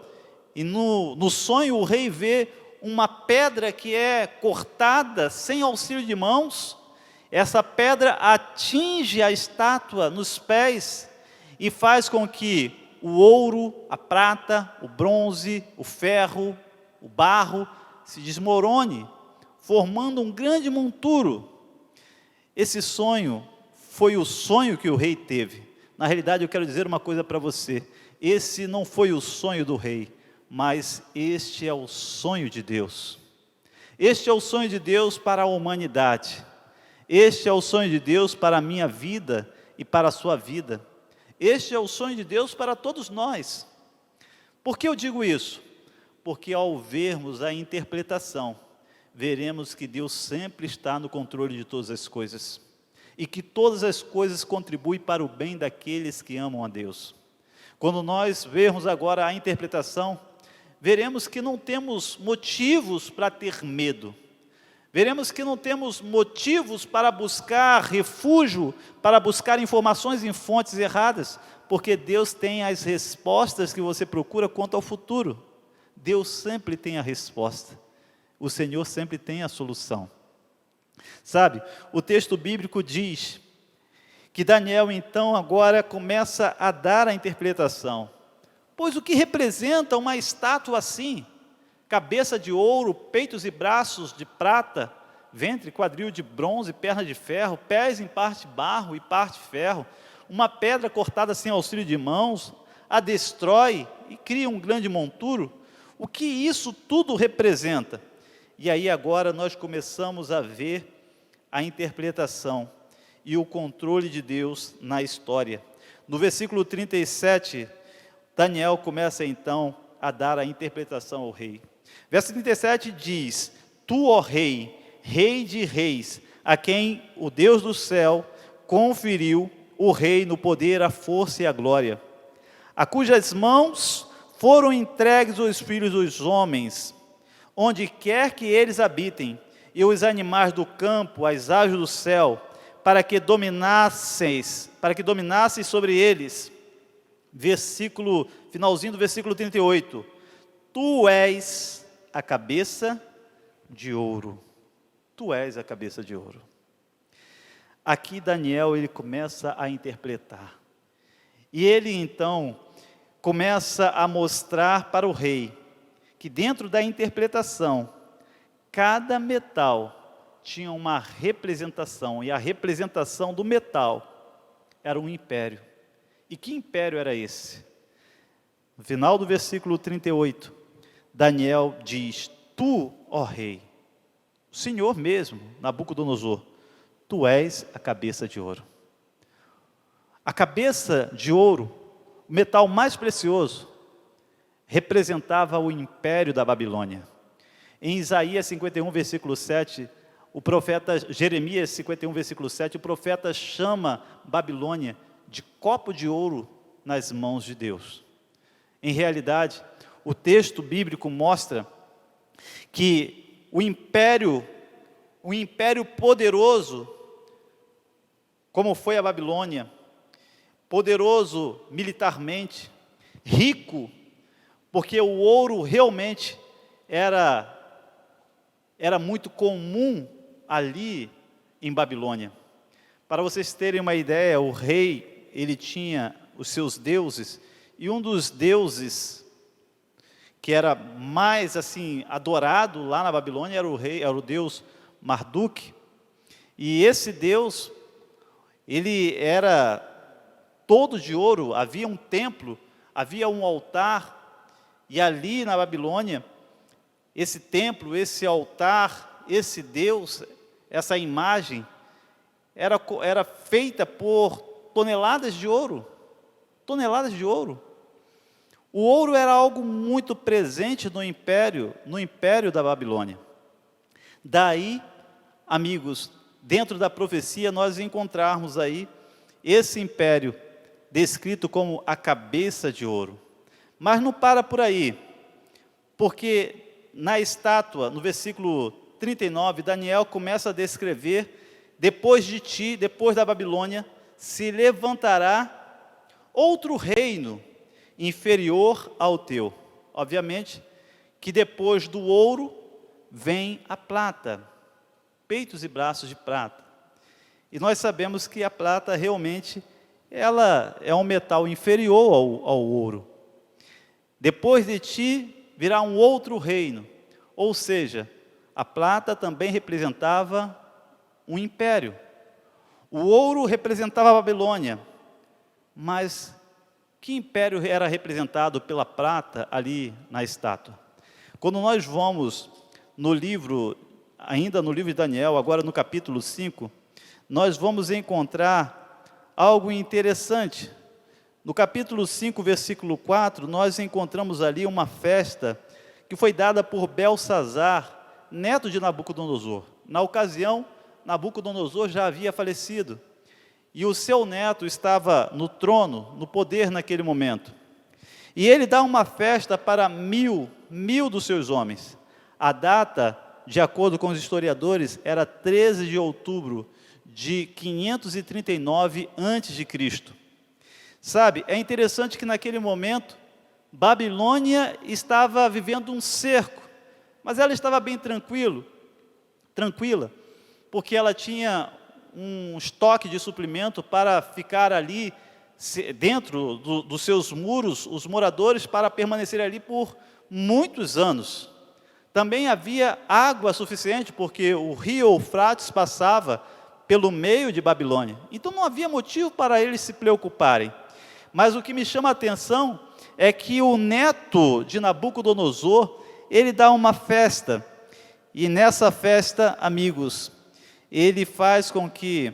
e no sonho o rei vê uma pedra que é cortada sem auxílio de mãos. Essa pedra atinge a estátua nos pés e faz com que o ouro, a prata, o bronze, o ferro, o barro se desmorone, formando um grande monturo. Esse sonho foi o sonho que o rei teve. Na realidade, eu quero dizer uma coisa para você. Esse não foi o sonho do rei, mas este é o sonho de Deus. Este é o sonho de Deus para a humanidade. Este é o sonho de Deus para a minha vida e para a sua vida. Este é o sonho de Deus para todos nós. Por que eu digo isso? Porque ao vermos a interpretação, veremos que Deus sempre está no controle de todas as coisas. E que todas as coisas contribuem para o bem daqueles que amam a Deus. Quando nós vermos agora a interpretação, veremos que não temos motivos para ter medo. Veremos que não temos motivos para buscar refúgio, para buscar informações em fontes erradas, porque Deus tem as respostas que você procura quanto ao futuro. Deus sempre tem a resposta. O Senhor sempre tem a solução. Sabe, o texto bíblico diz que Daniel então agora começa a dar a interpretação. Pois o que representa uma estátua assim? Cabeça de ouro, peitos e braços de prata, ventre, quadril de bronze, perna de ferro, pés em parte barro e parte ferro, uma pedra cortada sem auxílio de mãos, a destrói e cria um grande monturo. O que isso tudo representa? E aí agora nós começamos a ver a interpretação e o controle de Deus na história. No versículo 37, Daniel começa então a dar a interpretação ao rei. Verso 37 diz: Tu, ó rei, rei de reis, a quem o Deus do céu conferiu o reino, o poder, a força e a glória, a cujas mãos foram entregues os filhos dos homens, onde quer que eles habitem, e os animais do campo, as aves do céu, para que dominasseis sobre eles. Finalzinho do versículo 38. Tu és a cabeça de ouro. Tu és a cabeça de ouro. Aqui Daniel, ele começa a interpretar. E ele então começa a mostrar para o rei que dentro da interpretação, cada metal tinha uma representação, e a representação do metal era um império. E que império era esse? No final do versículo 38, Daniel diz: Tu, ó rei, o Senhor mesmo, Nabucodonosor, tu és a cabeça de ouro. A cabeça de ouro, o metal mais precioso, representava o império da Babilônia. Em Isaías 51, versículo 7, o profeta Jeremias 51, versículo 7, o profeta chama Babilônia de copo de ouro nas mãos de Deus. Em realidade, o texto bíblico mostra que o império poderoso, como foi a Babilônia, poderoso militarmente, rico, porque o ouro realmente era muito comum ali em Babilônia. Para vocês terem uma ideia, o rei, ele tinha os seus deuses, e um dos deuses que era mais assim adorado lá na Babilônia era o deus Marduk. E esse deus, ele era todo de ouro, havia um templo, havia um altar, e ali na Babilônia, esse templo, esse altar, esse Deus, essa imagem, era feita por toneladas de ouro. Toneladas de ouro. O ouro era algo muito presente no império da Babilônia. Daí, amigos, dentro da profecia nós encontrarmos aí esse império descrito como a cabeça de ouro. Mas não para por aí, porque na estátua, no versículo 39, Daniel começa a descrever: depois de ti, depois da Babilônia, se levantará outro reino inferior ao teu. Obviamente que depois do ouro vem a prata, peitos e braços de prata. E nós sabemos que a prata realmente ela é um metal inferior ao ouro. Depois de ti virá um outro reino, ou seja, a prata também representava um império. O ouro representava a Babilônia, mas que império era representado pela prata ali na estátua? Quando nós vamos no livro, ainda no livro de Daniel, agora no capítulo 5, nós vamos encontrar algo interessante. No capítulo 5, versículo 4, nós encontramos ali uma festa que foi dada por Belsazar, neto de Nabucodonosor. Na ocasião, Nabucodonosor já havia falecido, e o seu neto estava no trono, no poder naquele momento. E ele dá uma festa para mil dos seus homens. A data, de acordo com os historiadores, era 13 de outubro de 539 a.C. Sabe, é interessante que naquele momento, Babilônia estava vivendo um cerco, mas ela estava bem tranquila, porque ela tinha um estoque de suprimento para ficar ali dentro dos seus muros, os moradores para permanecer ali por muitos anos. Também havia água suficiente, porque o rio Eufrates passava pelo meio de Babilônia. Então não havia motivo para eles se preocuparem. Mas o que me chama a atenção é que o neto de Nabucodonosor, ele dá uma festa. E nessa festa, amigos, ele faz com que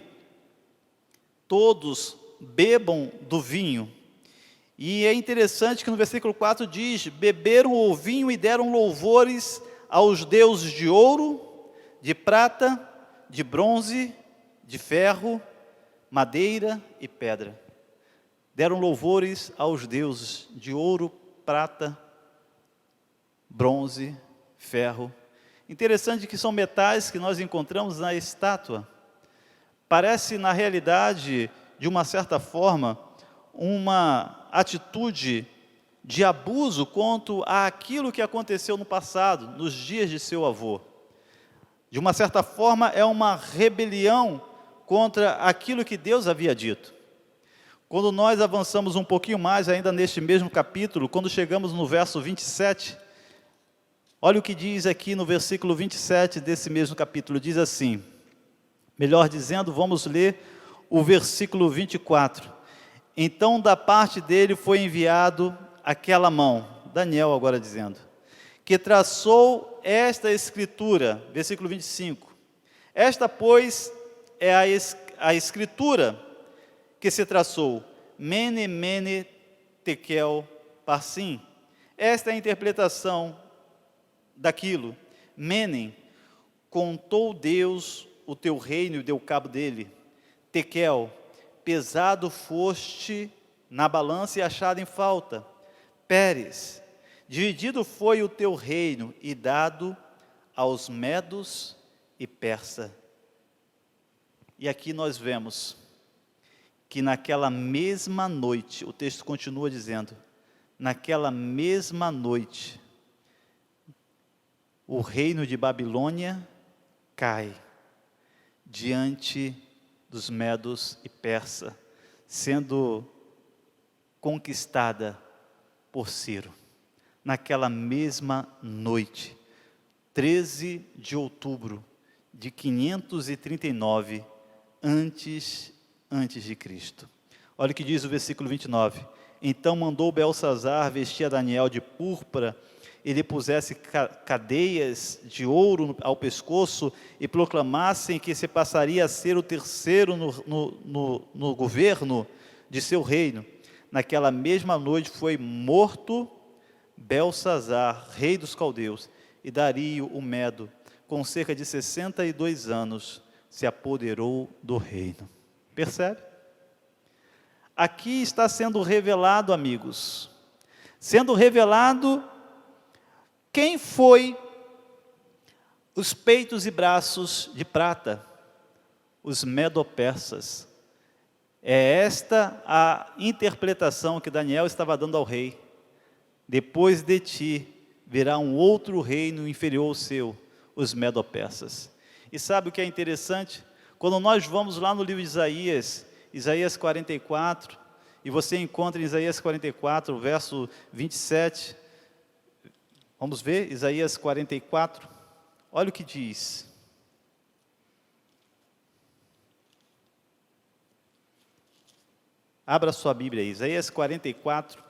todos bebam do vinho. E é interessante que no versículo 4 diz: beberam o vinho e deram louvores aos deuses de ouro, de prata, de bronze, de ferro, madeira e pedra. Deram louvores aos deuses de ouro, prata, bronze, ferro. Interessante que são metais que nós encontramos na estátua. Parece, na realidade, de uma certa forma, uma atitude de abuso quanto àquilo que aconteceu no passado, nos dias de seu avô. De uma certa forma, é uma rebelião contra aquilo que Deus havia dito. Quando nós avançamos um pouquinho mais, ainda neste mesmo capítulo, quando chegamos no verso 27, olha o que diz aqui no versículo 27 desse mesmo capítulo, diz assim, melhor dizendo, vamos ler o versículo 24. Então da parte dele foi enviado aquela mão, Daniel agora dizendo, que traçou esta escritura, versículo 25. Esta, pois, é a escritura que se traçou, Mene, Mene, Tekel, Parsim. Esta é a interpretação daquilo. Menem, contou Deus o teu reino e deu cabo dele. Tekel, pesado foste na balança e achado em falta. Peres, dividido foi o teu reino e dado aos medos e persa. E aqui nós vemos que naquela mesma noite, o texto continua dizendo, naquela mesma noite, o reino de Babilônia cai diante dos medos e persa, sendo conquistada por Ciro. Naquela mesma noite, 13 de outubro de 539 antes de Cristo. Olha o que diz o versículo 29. Então mandou Belsazar vestir a Daniel de púrpura e lhe pusesse cadeias de ouro ao pescoço e proclamassem que se passaria a ser o terceiro no governo de seu reino. Naquela mesma noite foi morto Belsazar, rei dos caldeus, e Dario o Medo, com cerca de 62 anos, se apoderou do reino. Percebe? Aqui está sendo revelado, amigos, sendo revelado quem foi os peitos e braços de prata, os medo-persas. É esta a interpretação que Daniel estava dando ao rei. Depois de ti virá um outro reino inferior ao seu, os medo-persas. E sabe o que é interessante? Quando nós vamos lá no livro de Isaías 44, e você encontra em Isaías 44, verso 27, vamos ver, Isaías 44, olha o que diz. Abra sua Bíblia aí, Isaías 44,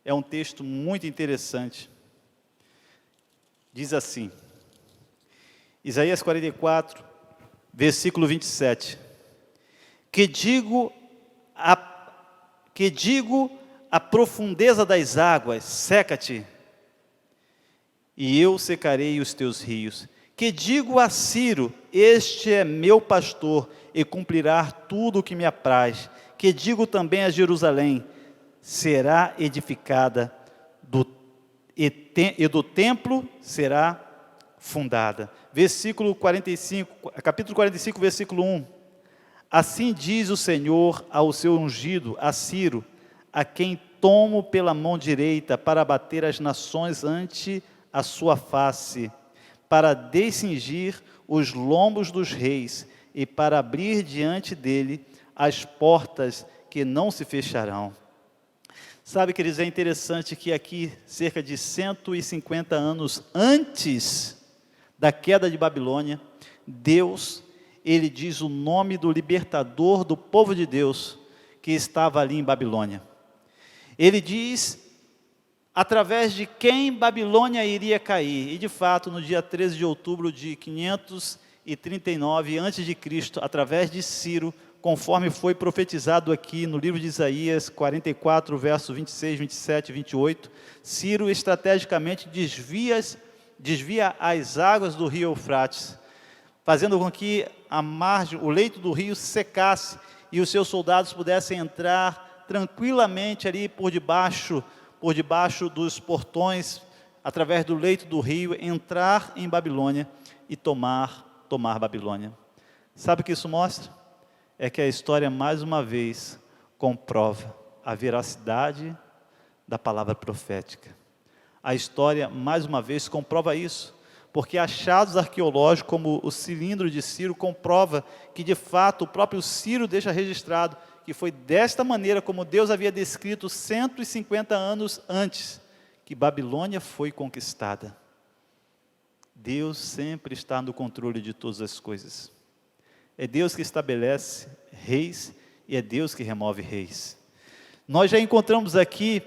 é um texto muito interessante. Diz assim, Isaías 44, versículo 27, que digo a profundeza das águas, seca-te, e eu secarei os teus rios. Que digo a Ciro, este é meu pastor, e cumprirá tudo o que me apraz. Que digo também a Jerusalém, será edificada, e do templo será fundada. Versículo 45, capítulo 45, versículo 1. Assim diz o Senhor ao seu ungido, a Ciro, a quem tomo pela mão direita para abater as nações ante a sua face, para descingir os lombos dos reis e para abrir diante dele as portas que não se fecharão. Sabe, queridos, é interessante que aqui, cerca de 150 anos antes da queda de Babilônia, Deus, ele diz o nome do libertador do povo de Deus, que estava ali em Babilônia. Ele diz através de quem Babilônia iria cair, e de fato, no dia 13 de outubro de 539 a.C., através de Ciro, conforme foi profetizado aqui no livro de Isaías 44, versos 26, 27 e 28, Ciro estrategicamente desvia as águas do rio Eufrates, fazendo com que a margem, o leito do rio secasse e os seus soldados pudessem entrar tranquilamente ali por debaixo dos portões, através do leito do rio, entrar em Babilônia e tomar Babilônia. Sabe o que isso mostra? É que a história, mais uma vez, comprova a veracidade da palavra profética. A história, mais uma vez, comprova isso, porque achados arqueológicos, como o cilindro de Ciro, comprova que, de fato, o próprio Ciro deixa registrado que foi desta maneira como Deus havia descrito 150 anos antes, que Babilônia foi conquistada. Deus sempre está no controle de todas as coisas. É Deus que estabelece reis e é Deus que remove reis. Nós já encontramos aqui,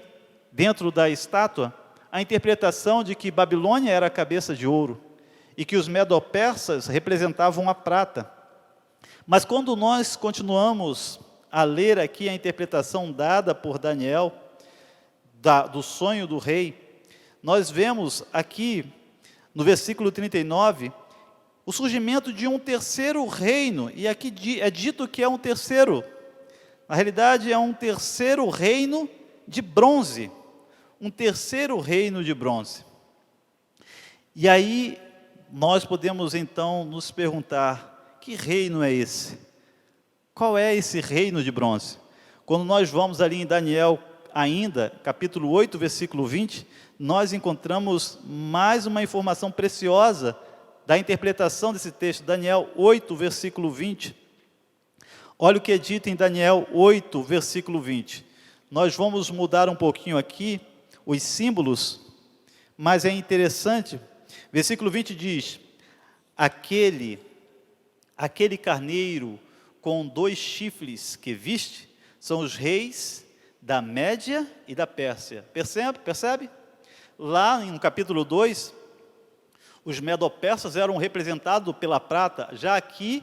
dentro da estátua, a interpretação de que Babilônia era a cabeça de ouro e que os medo-persas representavam a prata. Mas quando nós continuamos a ler aqui a interpretação dada por Daniel, do sonho do rei, nós vemos aqui, no versículo 39, o surgimento de um terceiro reino, e aqui é dito que é um terceiro. Na realidade, é um terceiro reino de bronze. Um terceiro reino de bronze. E aí, nós podemos então nos perguntar, que reino é esse? Qual é esse reino de bronze? Quando nós vamos ali em Daniel ainda, capítulo 8, versículo 20, nós encontramos mais uma informação preciosa da interpretação desse texto. Daniel 8, versículo 20. Olha o que é dito em Daniel 8, versículo 20. Nós vamos mudar um pouquinho aqui os símbolos, mas é interessante. Versículo 20 diz: aquele carneiro com 2 chifres que viste, são os reis da Média e da Pérsia. Percebe? Lá no capítulo 2, os medo-persas eram representados pela prata. Já aqui,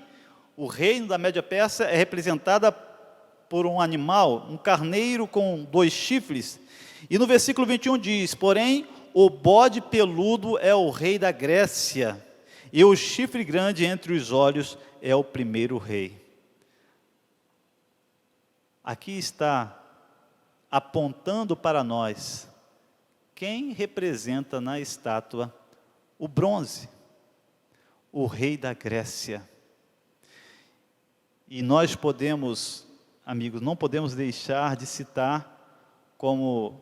o reino da Média-Pérsia é representada por um animal, um carneiro com 2 chifres. E no versículo 21 diz: porém, o bode peludo é o rei da Grécia, e o chifre grande entre os olhos é o primeiro rei. Aqui está apontando para nós quem representa na estátua o bronze, o rei da Grécia. E nós podemos, amigos, não podemos deixar de citar como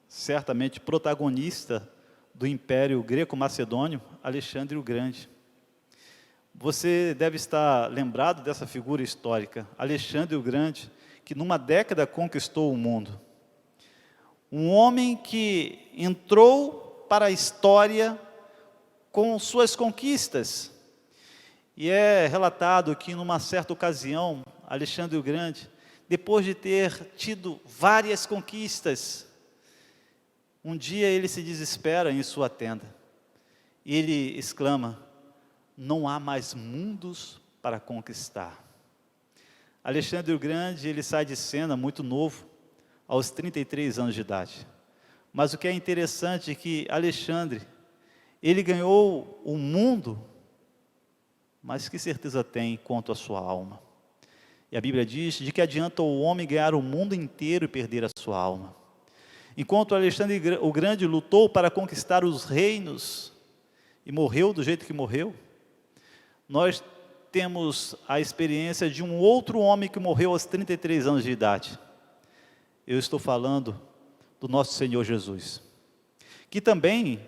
certamente protagonista do Império Greco-Macedônio, Alexandre o Grande. Você deve estar lembrado dessa figura histórica, Alexandre o Grande, que numa década conquistou o mundo. Um homem que entrou para a história com suas conquistas. E é relatado que numa certa ocasião, Alexandre o Grande, depois de ter tido várias conquistas, um dia ele se desespera em sua tenda. E ele exclama: não há mais mundos para conquistar. Alexandre o Grande, ele sai de cena muito novo, aos 33 anos de idade. Mas o que é interessante é que Alexandre, ele ganhou o mundo, mas que certeza tem quanto à sua alma? E a Bíblia diz: de que adianta o homem ganhar o mundo inteiro e perder a sua alma? Enquanto Alexandre o Grande lutou para conquistar os reinos e morreu do jeito que morreu, nós temos a experiência de um outro homem que morreu aos 33 anos de idade. Eu estou falando do nosso Senhor Jesus, que também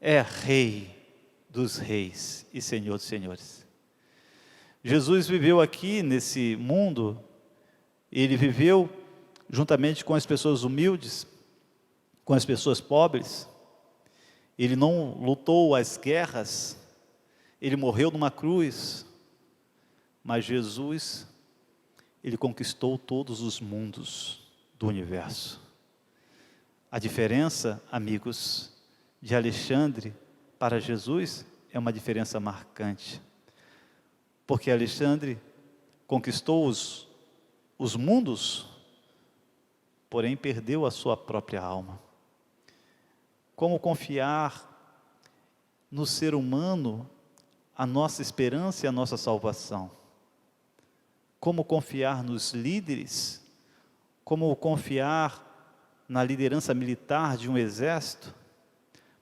é Rei dos reis e Senhor dos senhores. Jesus viveu aqui nesse mundo, ele viveu juntamente com as pessoas humildes, com as pessoas pobres. Ele não lutou as guerras, ele morreu numa cruz, mas Jesus, ele conquistou todos os mundos do universo. A diferença, amigos, de Alexandre para Jesus é uma diferença marcante, porque Alexandre conquistou os mundos, porém perdeu a sua própria alma. Como confiar no ser humano a nossa esperança e a nossa salvação? Como confiar nos líderes? Como confiar na liderança militar de um exército?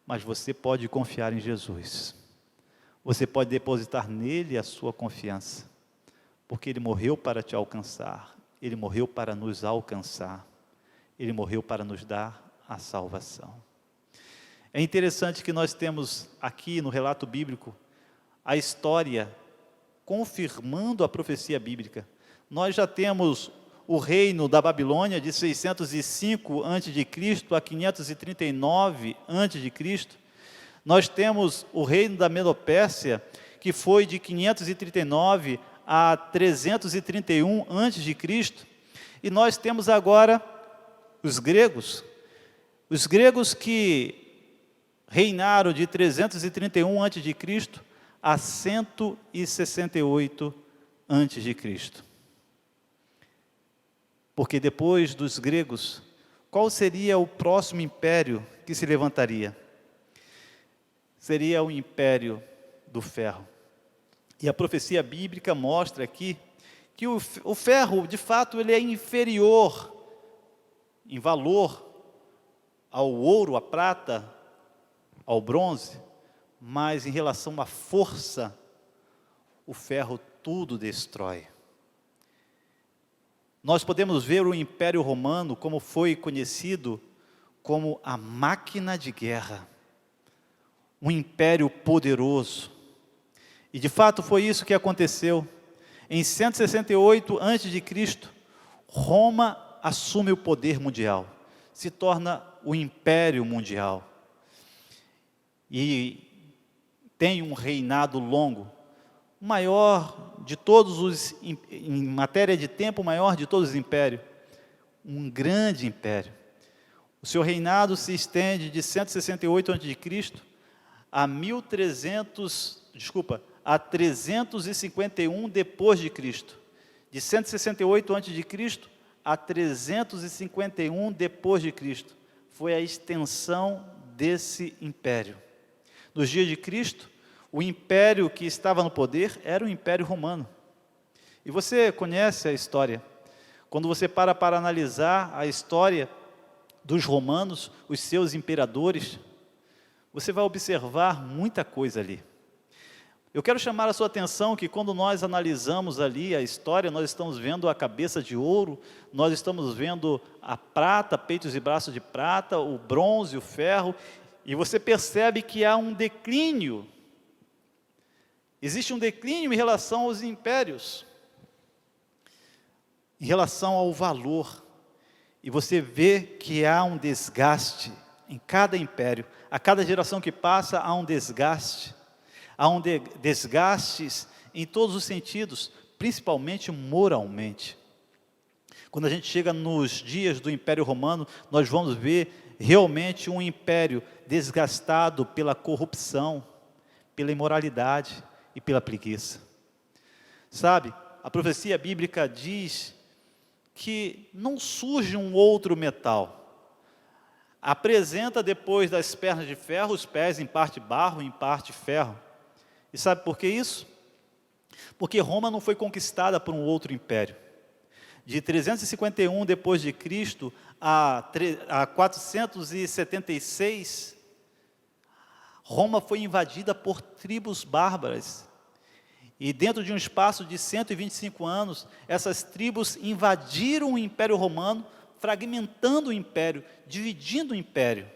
Mas você pode confiar em Jesus. Você pode depositar nele a sua confiança, porque ele morreu para te alcançar, ele morreu para nos alcançar, ele morreu para nos dar a salvação. É interessante que nós temos aqui no relato bíblico a história confirmando a profecia bíblica. Nós já temos o reino da Babilônia de 605 a.C. a 539 a.C. Nós temos o reino da Medo-Pérsia, que foi de 539 a 331 a.C. E nós temos agora os gregos que reinaram de 331 a.C. a 168 a.C. Porque depois dos gregos, qual seria o próximo império que se levantaria? Seria o império do ferro. E a profecia bíblica mostra aqui que o ferro, de fato, ele é inferior em valor ao ouro, à prata, ao bronze, mas em relação à força, o ferro tudo destrói. Nós podemos ver o Império Romano como foi conhecido como a máquina de guerra, um império poderoso. E de fato foi isso que aconteceu. Em 168 a.C., Roma assume o poder mundial, se torna o império mundial. E tem um reinado longo, maior de todos os, em matéria de tempo, o maior de todos os impérios, um grande império. O seu reinado se estende de 168 a.C. a 351 depois de Cristo. De 168 a.C. a 351 depois de Cristo. Foi a extensão desse império. Nos dias de Cristo, o império que estava no poder era o Império Romano. E você conhece a história. Quando você para analisar a história dos romanos, os seus imperadores, você vai observar muita coisa ali. Eu quero chamar a sua atenção que quando nós analisamos ali a história, nós estamos vendo a cabeça de ouro, nós estamos vendo a prata, peitos e braços de prata, o bronze, o ferro, e você percebe que há um declínio. Existe um declínio em relação aos impérios, em relação ao valor. E você vê que há um desgaste em cada império. A cada geração que passa, há um desgaste. Há desgastes em todos os sentidos, principalmente moralmente. Quando a gente chega nos dias do Império Romano, nós vamos ver realmente um império desgastado pela corrupção, pela imoralidade e pela preguiça. Sabe, a profecia bíblica diz que não surge um outro metal. Apresenta depois das pernas de ferro, os pés em parte barro, em parte ferro. E sabe por que isso? Porque Roma não foi conquistada por um outro império. De 351 depois de Cristo a 476, Roma foi invadida por tribos bárbaras. E dentro de um espaço de 125 anos, essas tribos invadiram o Império Romano, fragmentando o império, dividindo o império.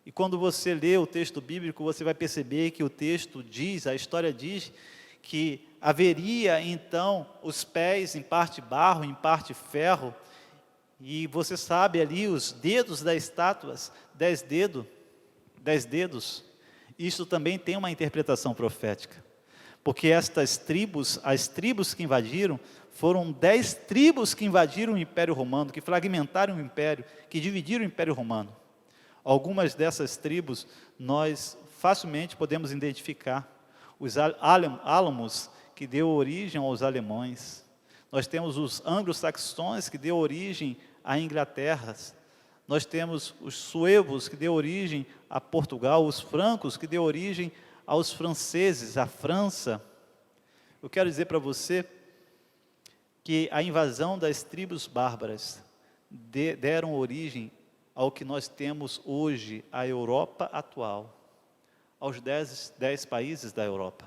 E quando você lê o texto bíblico, você vai perceber que o texto diz, a história diz, que haveria então os pés em parte barro, em parte ferro, e você sabe ali os dedos das estátuas, 10 dedos. Isso também tem uma interpretação profética. Porque estas tribos, as tribos que invadiram, foram 10 tribos que invadiram o Império Romano, que fragmentaram o Império, que dividiram o Império Romano. Algumas dessas tribos nós facilmente podemos identificar. Os álamos, que deu origem aos alemães. Nós temos os anglo-saxões, que deu origem à Inglaterra. Nós temos os suevos, que deu origem a Portugal. Os francos, que deu origem aos franceses, à França. Eu quero dizer para você que a invasão das tribos bárbaras deram origem ao que nós temos hoje, a Europa atual, aos 10 países da Europa.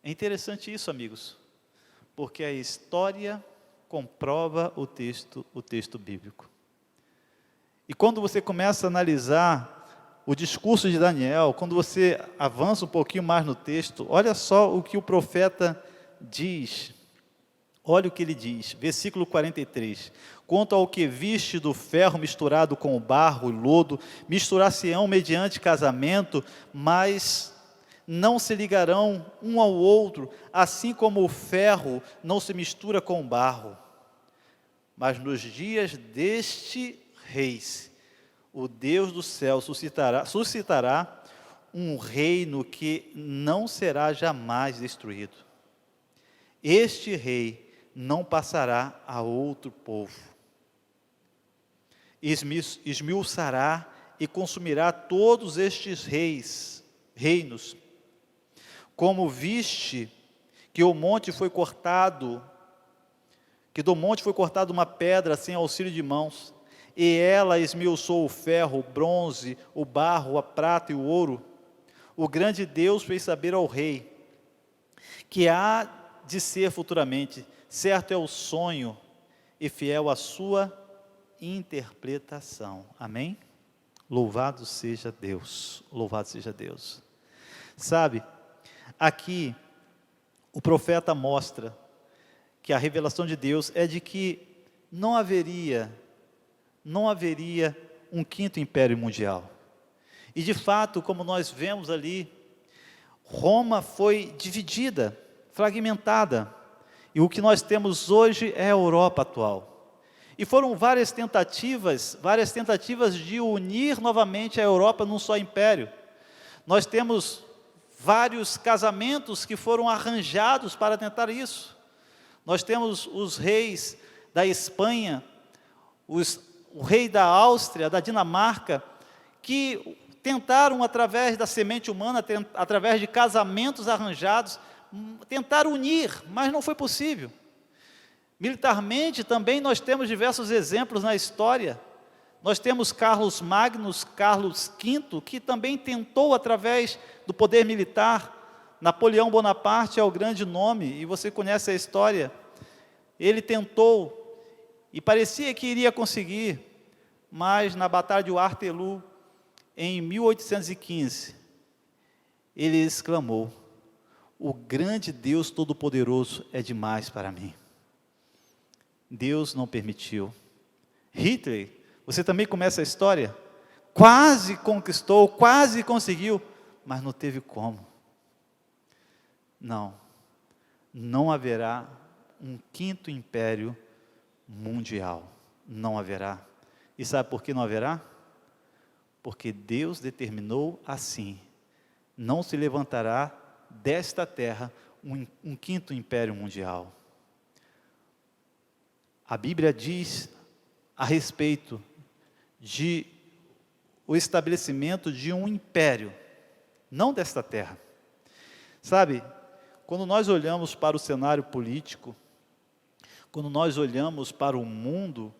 É interessante isso, amigos, porque a história comprova o texto bíblico. E quando você começa a analisar o discurso de Daniel, quando você avança um pouquinho mais no texto, olha só o que o profeta diz. Olha o que ele diz, versículo 43. Quanto ao que viste do ferro misturado com o barro e lodo, misturar-se-ão mediante casamento, mas não se ligarão um ao outro, assim como o ferro não se mistura com o barro. Mas nos dias deste rei, o Deus do céu suscitará um reino que não será jamais destruído. Este rei não passará a outro povo. Esmiuçará e consumirá todos estes reinos. Como viste que do monte foi cortado uma pedra sem auxílio de mãos, e ela esmiuçou o ferro, o bronze, o barro, a prata e o ouro. O grande Deus fez saber ao rei que há de ser futuramente, certo é o sonho e fiel a sua interpretação. Amém? Louvado seja Deus, louvado seja Deus. Sabe, aqui o profeta mostra que a revelação de Deus é de que não haveria um quinto império mundial. E de fato, como nós vemos ali, Roma foi dividida, fragmentada, e o que nós temos hoje é a Europa atual. E foram várias tentativas de unir novamente a Europa num só império. Nós temos vários casamentos que foram arranjados para tentar isso. Nós temos os reis da Espanha, o rei da Áustria, da Dinamarca, que tentaram, através da semente humana, através de casamentos arranjados, tentar unir, mas não foi possível. Militarmente também nós temos diversos exemplos na história. Nós temos Carlos Magno, Carlos V, que também tentou através do poder militar. Napoleão Bonaparte é o grande nome, e você conhece a história. Ele tentou, e parecia que iria conseguir, mas na Batalha de Waterloo, em 1815, ele exclamou: o grande Deus Todo-Poderoso é demais para mim. Deus não permitiu. Hitler, você também começa a história, quase conquistou, quase conseguiu, mas não teve como. Não haverá um quinto império mundial, não haverá. E sabe por que não haverá? Porque Deus determinou assim: não se levantará desta terra um quinto império mundial. A Bíblia diz a respeito de o estabelecimento de um império, não desta terra. Sabe, quando nós olhamos para o cenário político, quando nós olhamos para o mundo,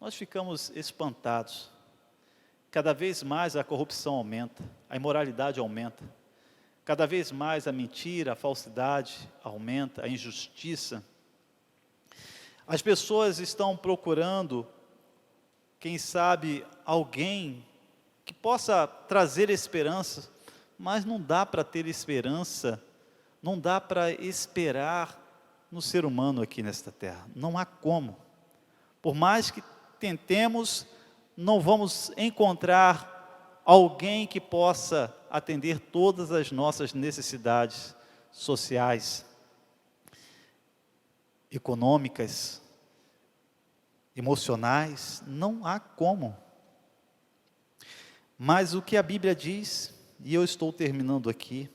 nós ficamos espantados. Cada vez mais a corrupção aumenta, a imoralidade aumenta. Cada vez mais a mentira, a falsidade aumenta, a injustiça. As pessoas estão procurando, quem sabe, alguém que possa trazer esperança, mas não dá para ter esperança, não dá para esperar no ser humano aqui nesta terra. Não há como. Por mais que tentemos, não vamos encontrar alguém que possa atender todas as nossas necessidades sociais, econômicas, emocionais. Não há como. Mas o que a Bíblia diz, e eu estou terminando aqui,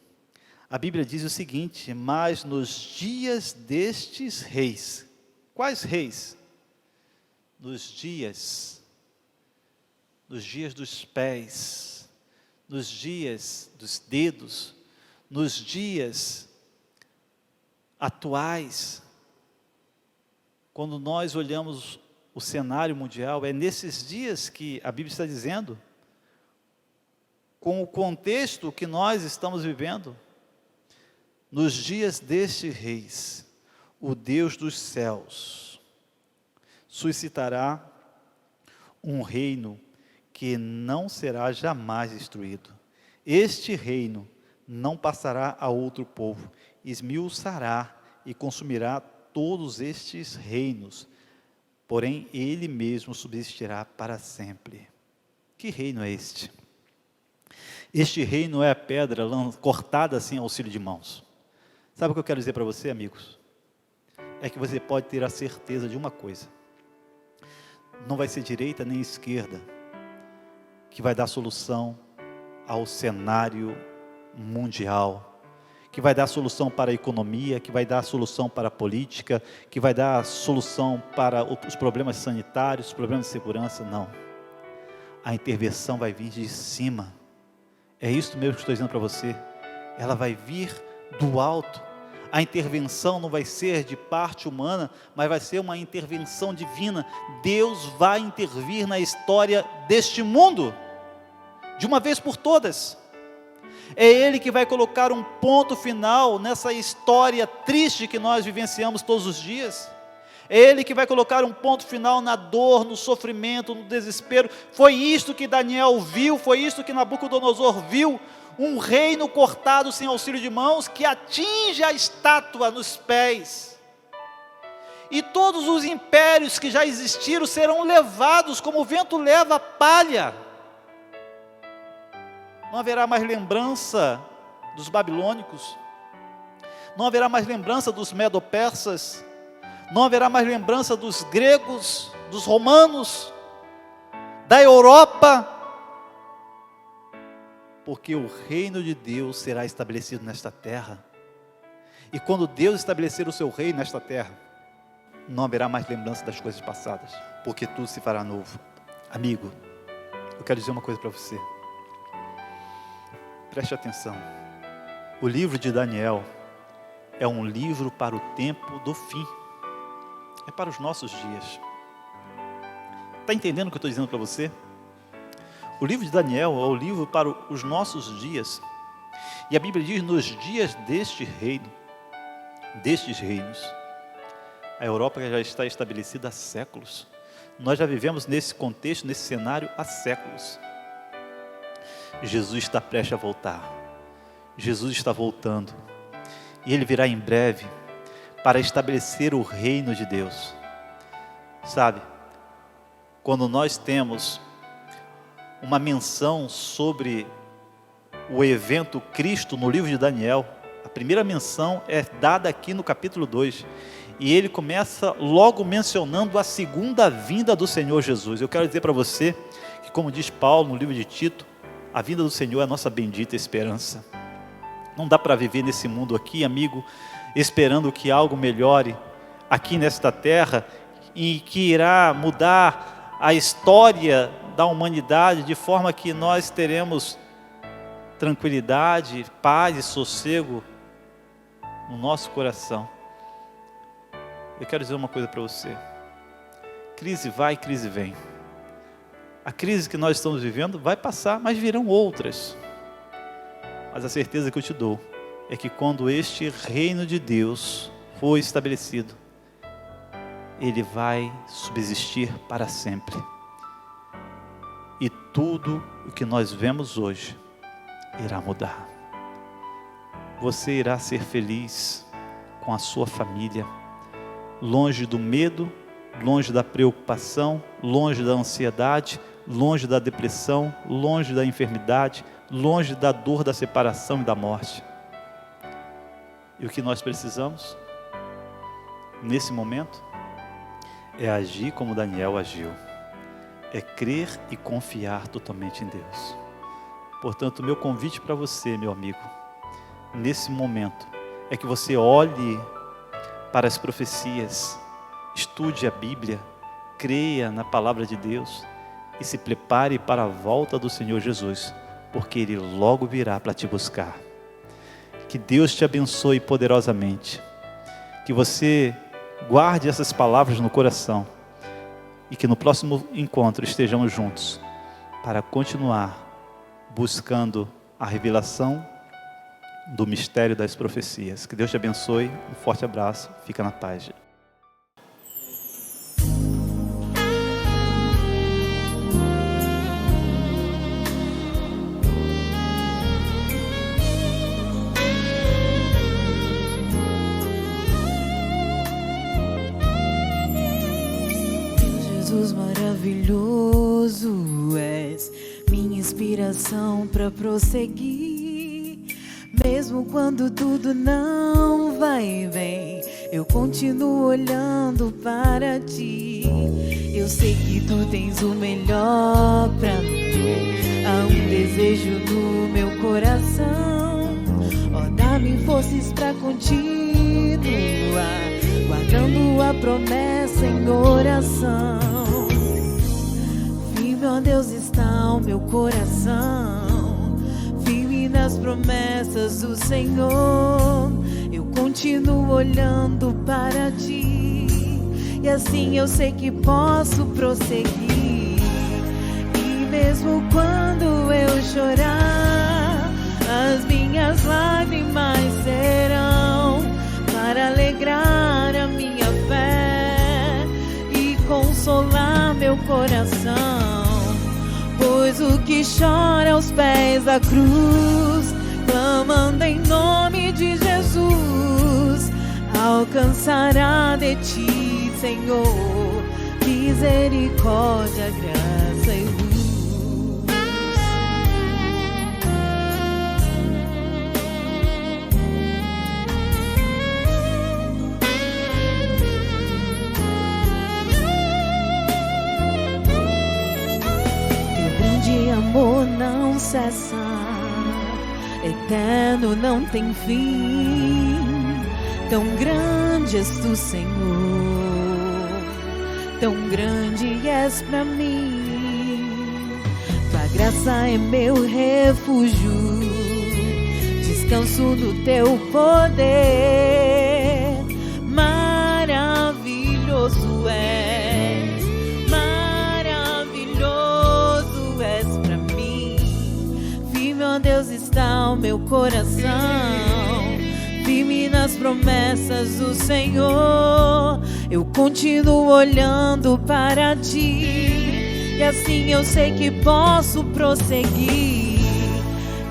a Bíblia diz o seguinte: mas nos dias destes reis. Quais reis? Nos dias dos pés, nos dias dos dedos, nos dias atuais. Quando nós olhamos o cenário mundial, é nesses dias que a Bíblia está dizendo, com o contexto que nós estamos vivendo. Nos dias destes reis, o Deus dos céus suscitará um reino que não será jamais destruído. Este reino não passará a outro povo, esmiuçará e consumirá todos estes reinos, porém ele mesmo subsistirá para sempre. Que reino é este? Este reino é a pedra cortada sem auxílio de mãos. Sabe o que eu quero dizer para você, amigos? É que você pode ter a certeza de uma coisa: não vai ser direita nem esquerda que vai dar solução ao cenário mundial, que vai dar solução para a economia, que vai dar solução para a política, que vai dar solução para os problemas sanitários, os problemas de segurança. Não. A intervenção vai vir de cima. É isso mesmo que estou dizendo para você. Ela vai vir do alto. A intervenção não vai ser de parte humana, mas vai ser uma intervenção divina. Deus vai intervir na história deste mundo, de uma vez por todas. É Ele que vai colocar um ponto final nessa história triste que nós vivenciamos todos os dias. É Ele que vai colocar um ponto final na dor, no sofrimento, no desespero. Foi isto que Daniel viu, foi isto que Nabucodonosor viu. Um reino cortado sem auxílio de mãos, que atinge a estátua nos pés. E todos os impérios que já existiram serão levados como o vento leva a palha. Não haverá mais lembrança dos babilônicos, não haverá mais lembrança dos medo-persas, não haverá mais lembrança dos gregos, dos romanos, da Europa, porque o reino de Deus será estabelecido nesta terra. E quando Deus estabelecer o seu reino nesta terra, não haverá mais lembrança das coisas passadas, porque tudo se fará novo. Amigo, eu quero dizer uma coisa para você. Preste atenção. O livro de Daniel é um livro para o tempo do fim. É para os nossos dias. Está entendendo o que eu estou dizendo para você? O livro de Daniel é o livro para os nossos dias. E a Bíblia diz, nos dias destes reinos, a Europa já está estabelecida há séculos. Nós já vivemos nesse contexto, nesse cenário há séculos. Jesus está prestes a voltar. Jesus está voltando. E Ele virá em breve para estabelecer o reino de Deus. Sabe, quando nós temos uma menção sobre o evento Cristo no livro de Daniel, a primeira menção é dada aqui no capítulo 2, e ele começa logo mencionando a segunda vinda do Senhor Jesus. Eu quero dizer para você que, como diz Paulo no livro de Tito, a vinda do Senhor é a nossa bendita esperança. Não dá para viver nesse mundo aqui, amigo, esperando que algo melhore aqui nesta terra e que irá mudar a história da humanidade de forma que nós teremos tranquilidade, paz e sossego no nosso coração. Eu quero dizer uma coisa para você. Crise vai, crise vem. A crise que nós estamos vivendo vai passar, mas virão outras. Mas a certeza que eu te dou é que quando este reino de Deus for estabelecido, ele vai subsistir para sempre. E tudo o que nós vemos hoje irá mudar. Você irá ser feliz com a sua família, longe do medo, longe da preocupação, longe da ansiedade, longe da depressão, longe da enfermidade, longe da dor da separação e da morte. E o que nós precisamos, nesse momento, é agir como Daniel agiu. É crer e confiar totalmente em Deus. Portanto, o meu convite para você, meu amigo, nesse momento, é que você olhe para as profecias, estude a Bíblia, creia na palavra de Deus e se prepare para a volta do Senhor Jesus, porque Ele logo virá para te buscar. Que Deus te abençoe poderosamente, que você guarde essas palavras no coração e que no próximo encontro estejamos juntos para continuar buscando a revelação do mistério das profecias. Que Deus te abençoe, um forte abraço, fica na paz. Jesus maravilhoso, és minha inspiração para prosseguir. Mesmo quando tudo não vai bem, eu continuo olhando para ti. Eu sei que tu tens o melhor para mim. Há um desejo no meu coração. Ó, dá-me forças para continuar, guardando a promessa em oração. Firme, ó Deus, está o meu coração, firme nas promessas do Senhor. eu continuo olhando para ti, e assim eu sei que posso prosseguir. E mesmo quando eu chorar, as minhas lágrimas serão para alegrar a minha fé e consolar meu coração. Pois o que chora aos pés da cruz, clamando em nome de Jesus, alcançará de ti, Senhor, misericórdia, graça e luz. Amor não cessa, eterno não tem fim. Tão grande és tu, Senhor, tão grande és pra mim. Tua graça é meu refúgio, descanso no teu poder. Maravilhoso és, maravilhoso és pra mim. Firme, ó Deus, está o meu coração, firme nas promessas do Senhor. Eu continuo olhando para ti, e assim eu sei que posso prosseguir.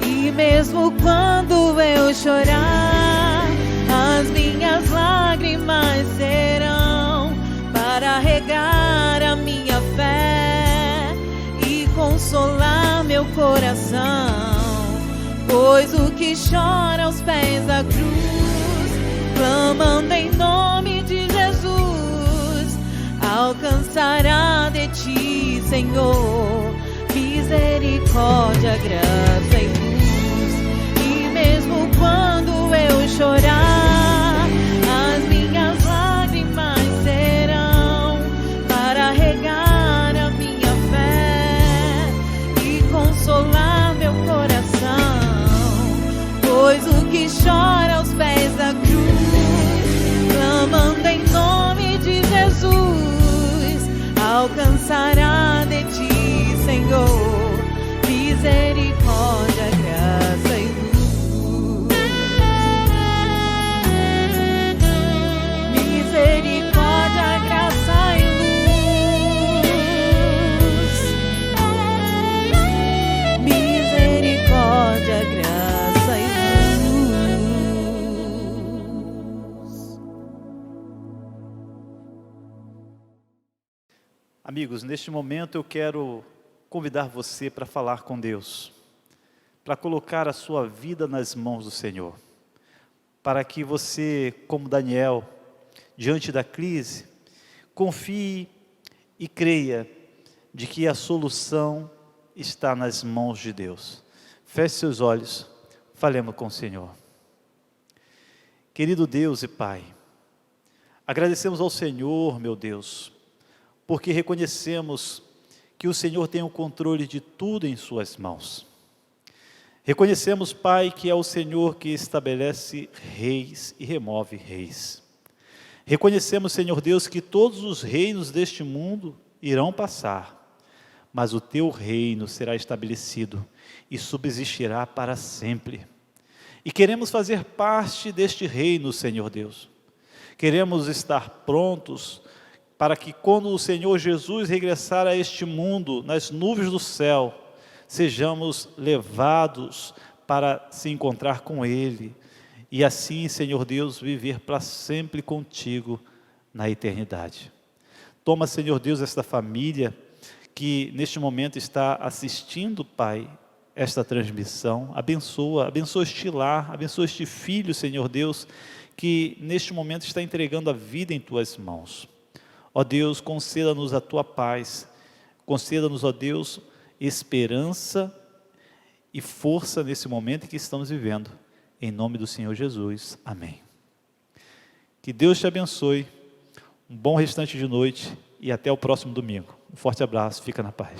E mesmo quando eu chorar, as minhas lágrimas serão para regar a minha fé e consolar meu coração. Pois o que chora aos pés da cruz, clamando em nome de Jesus, alcançará de ti, Senhor, misericórdia, graça e luz. E mesmo quando eu chorar, as minhas lágrimas serão para regar a minha fé e consolar meu coração. Pois o que chora aos pés da cruz, clamando em nome de Jesus, alcançará de ti, Senhor, misericórdia, graça e luz. Misericórdia, graça e luz. Misericórdia, graça e luz. Amigos, neste momento eu quero convidar você para falar com Deus, para colocar a sua vida nas mãos do Senhor, para que você, como Daniel, diante da crise, confie e creia de que a solução está nas mãos de Deus. Feche seus olhos, falemos com o Senhor. Querido Deus e Pai, agradecemos ao Senhor, meu Deus, porque reconhecemos que o Senhor tem o controle de tudo em suas mãos. Reconhecemos, Pai, que é o Senhor que estabelece reis e remove reis. Reconhecemos, Senhor Deus, que todos os reinos deste mundo irão passar, mas o Teu reino será estabelecido e subsistirá para sempre. E queremos fazer parte deste reino, Senhor Deus. Queremos estar prontos para que quando o Senhor Jesus regressar a este mundo, nas nuvens do céu, sejamos levados para se encontrar com Ele, e assim, Senhor Deus, viver para sempre contigo na eternidade. Toma, Senhor Deus, esta família que neste momento está assistindo, Pai, esta transmissão, abençoa este lar, abençoa este filho, Senhor Deus, que neste momento está entregando a vida em Tuas mãos. Ó Deus, conceda-nos a Tua paz, conceda-nos, ó Deus, esperança e força nesse momento em que estamos vivendo. Em nome do Senhor Jesus. Amém. Que Deus te abençoe. Um bom restante de noite e até o próximo domingo. Um forte abraço. Fica na paz.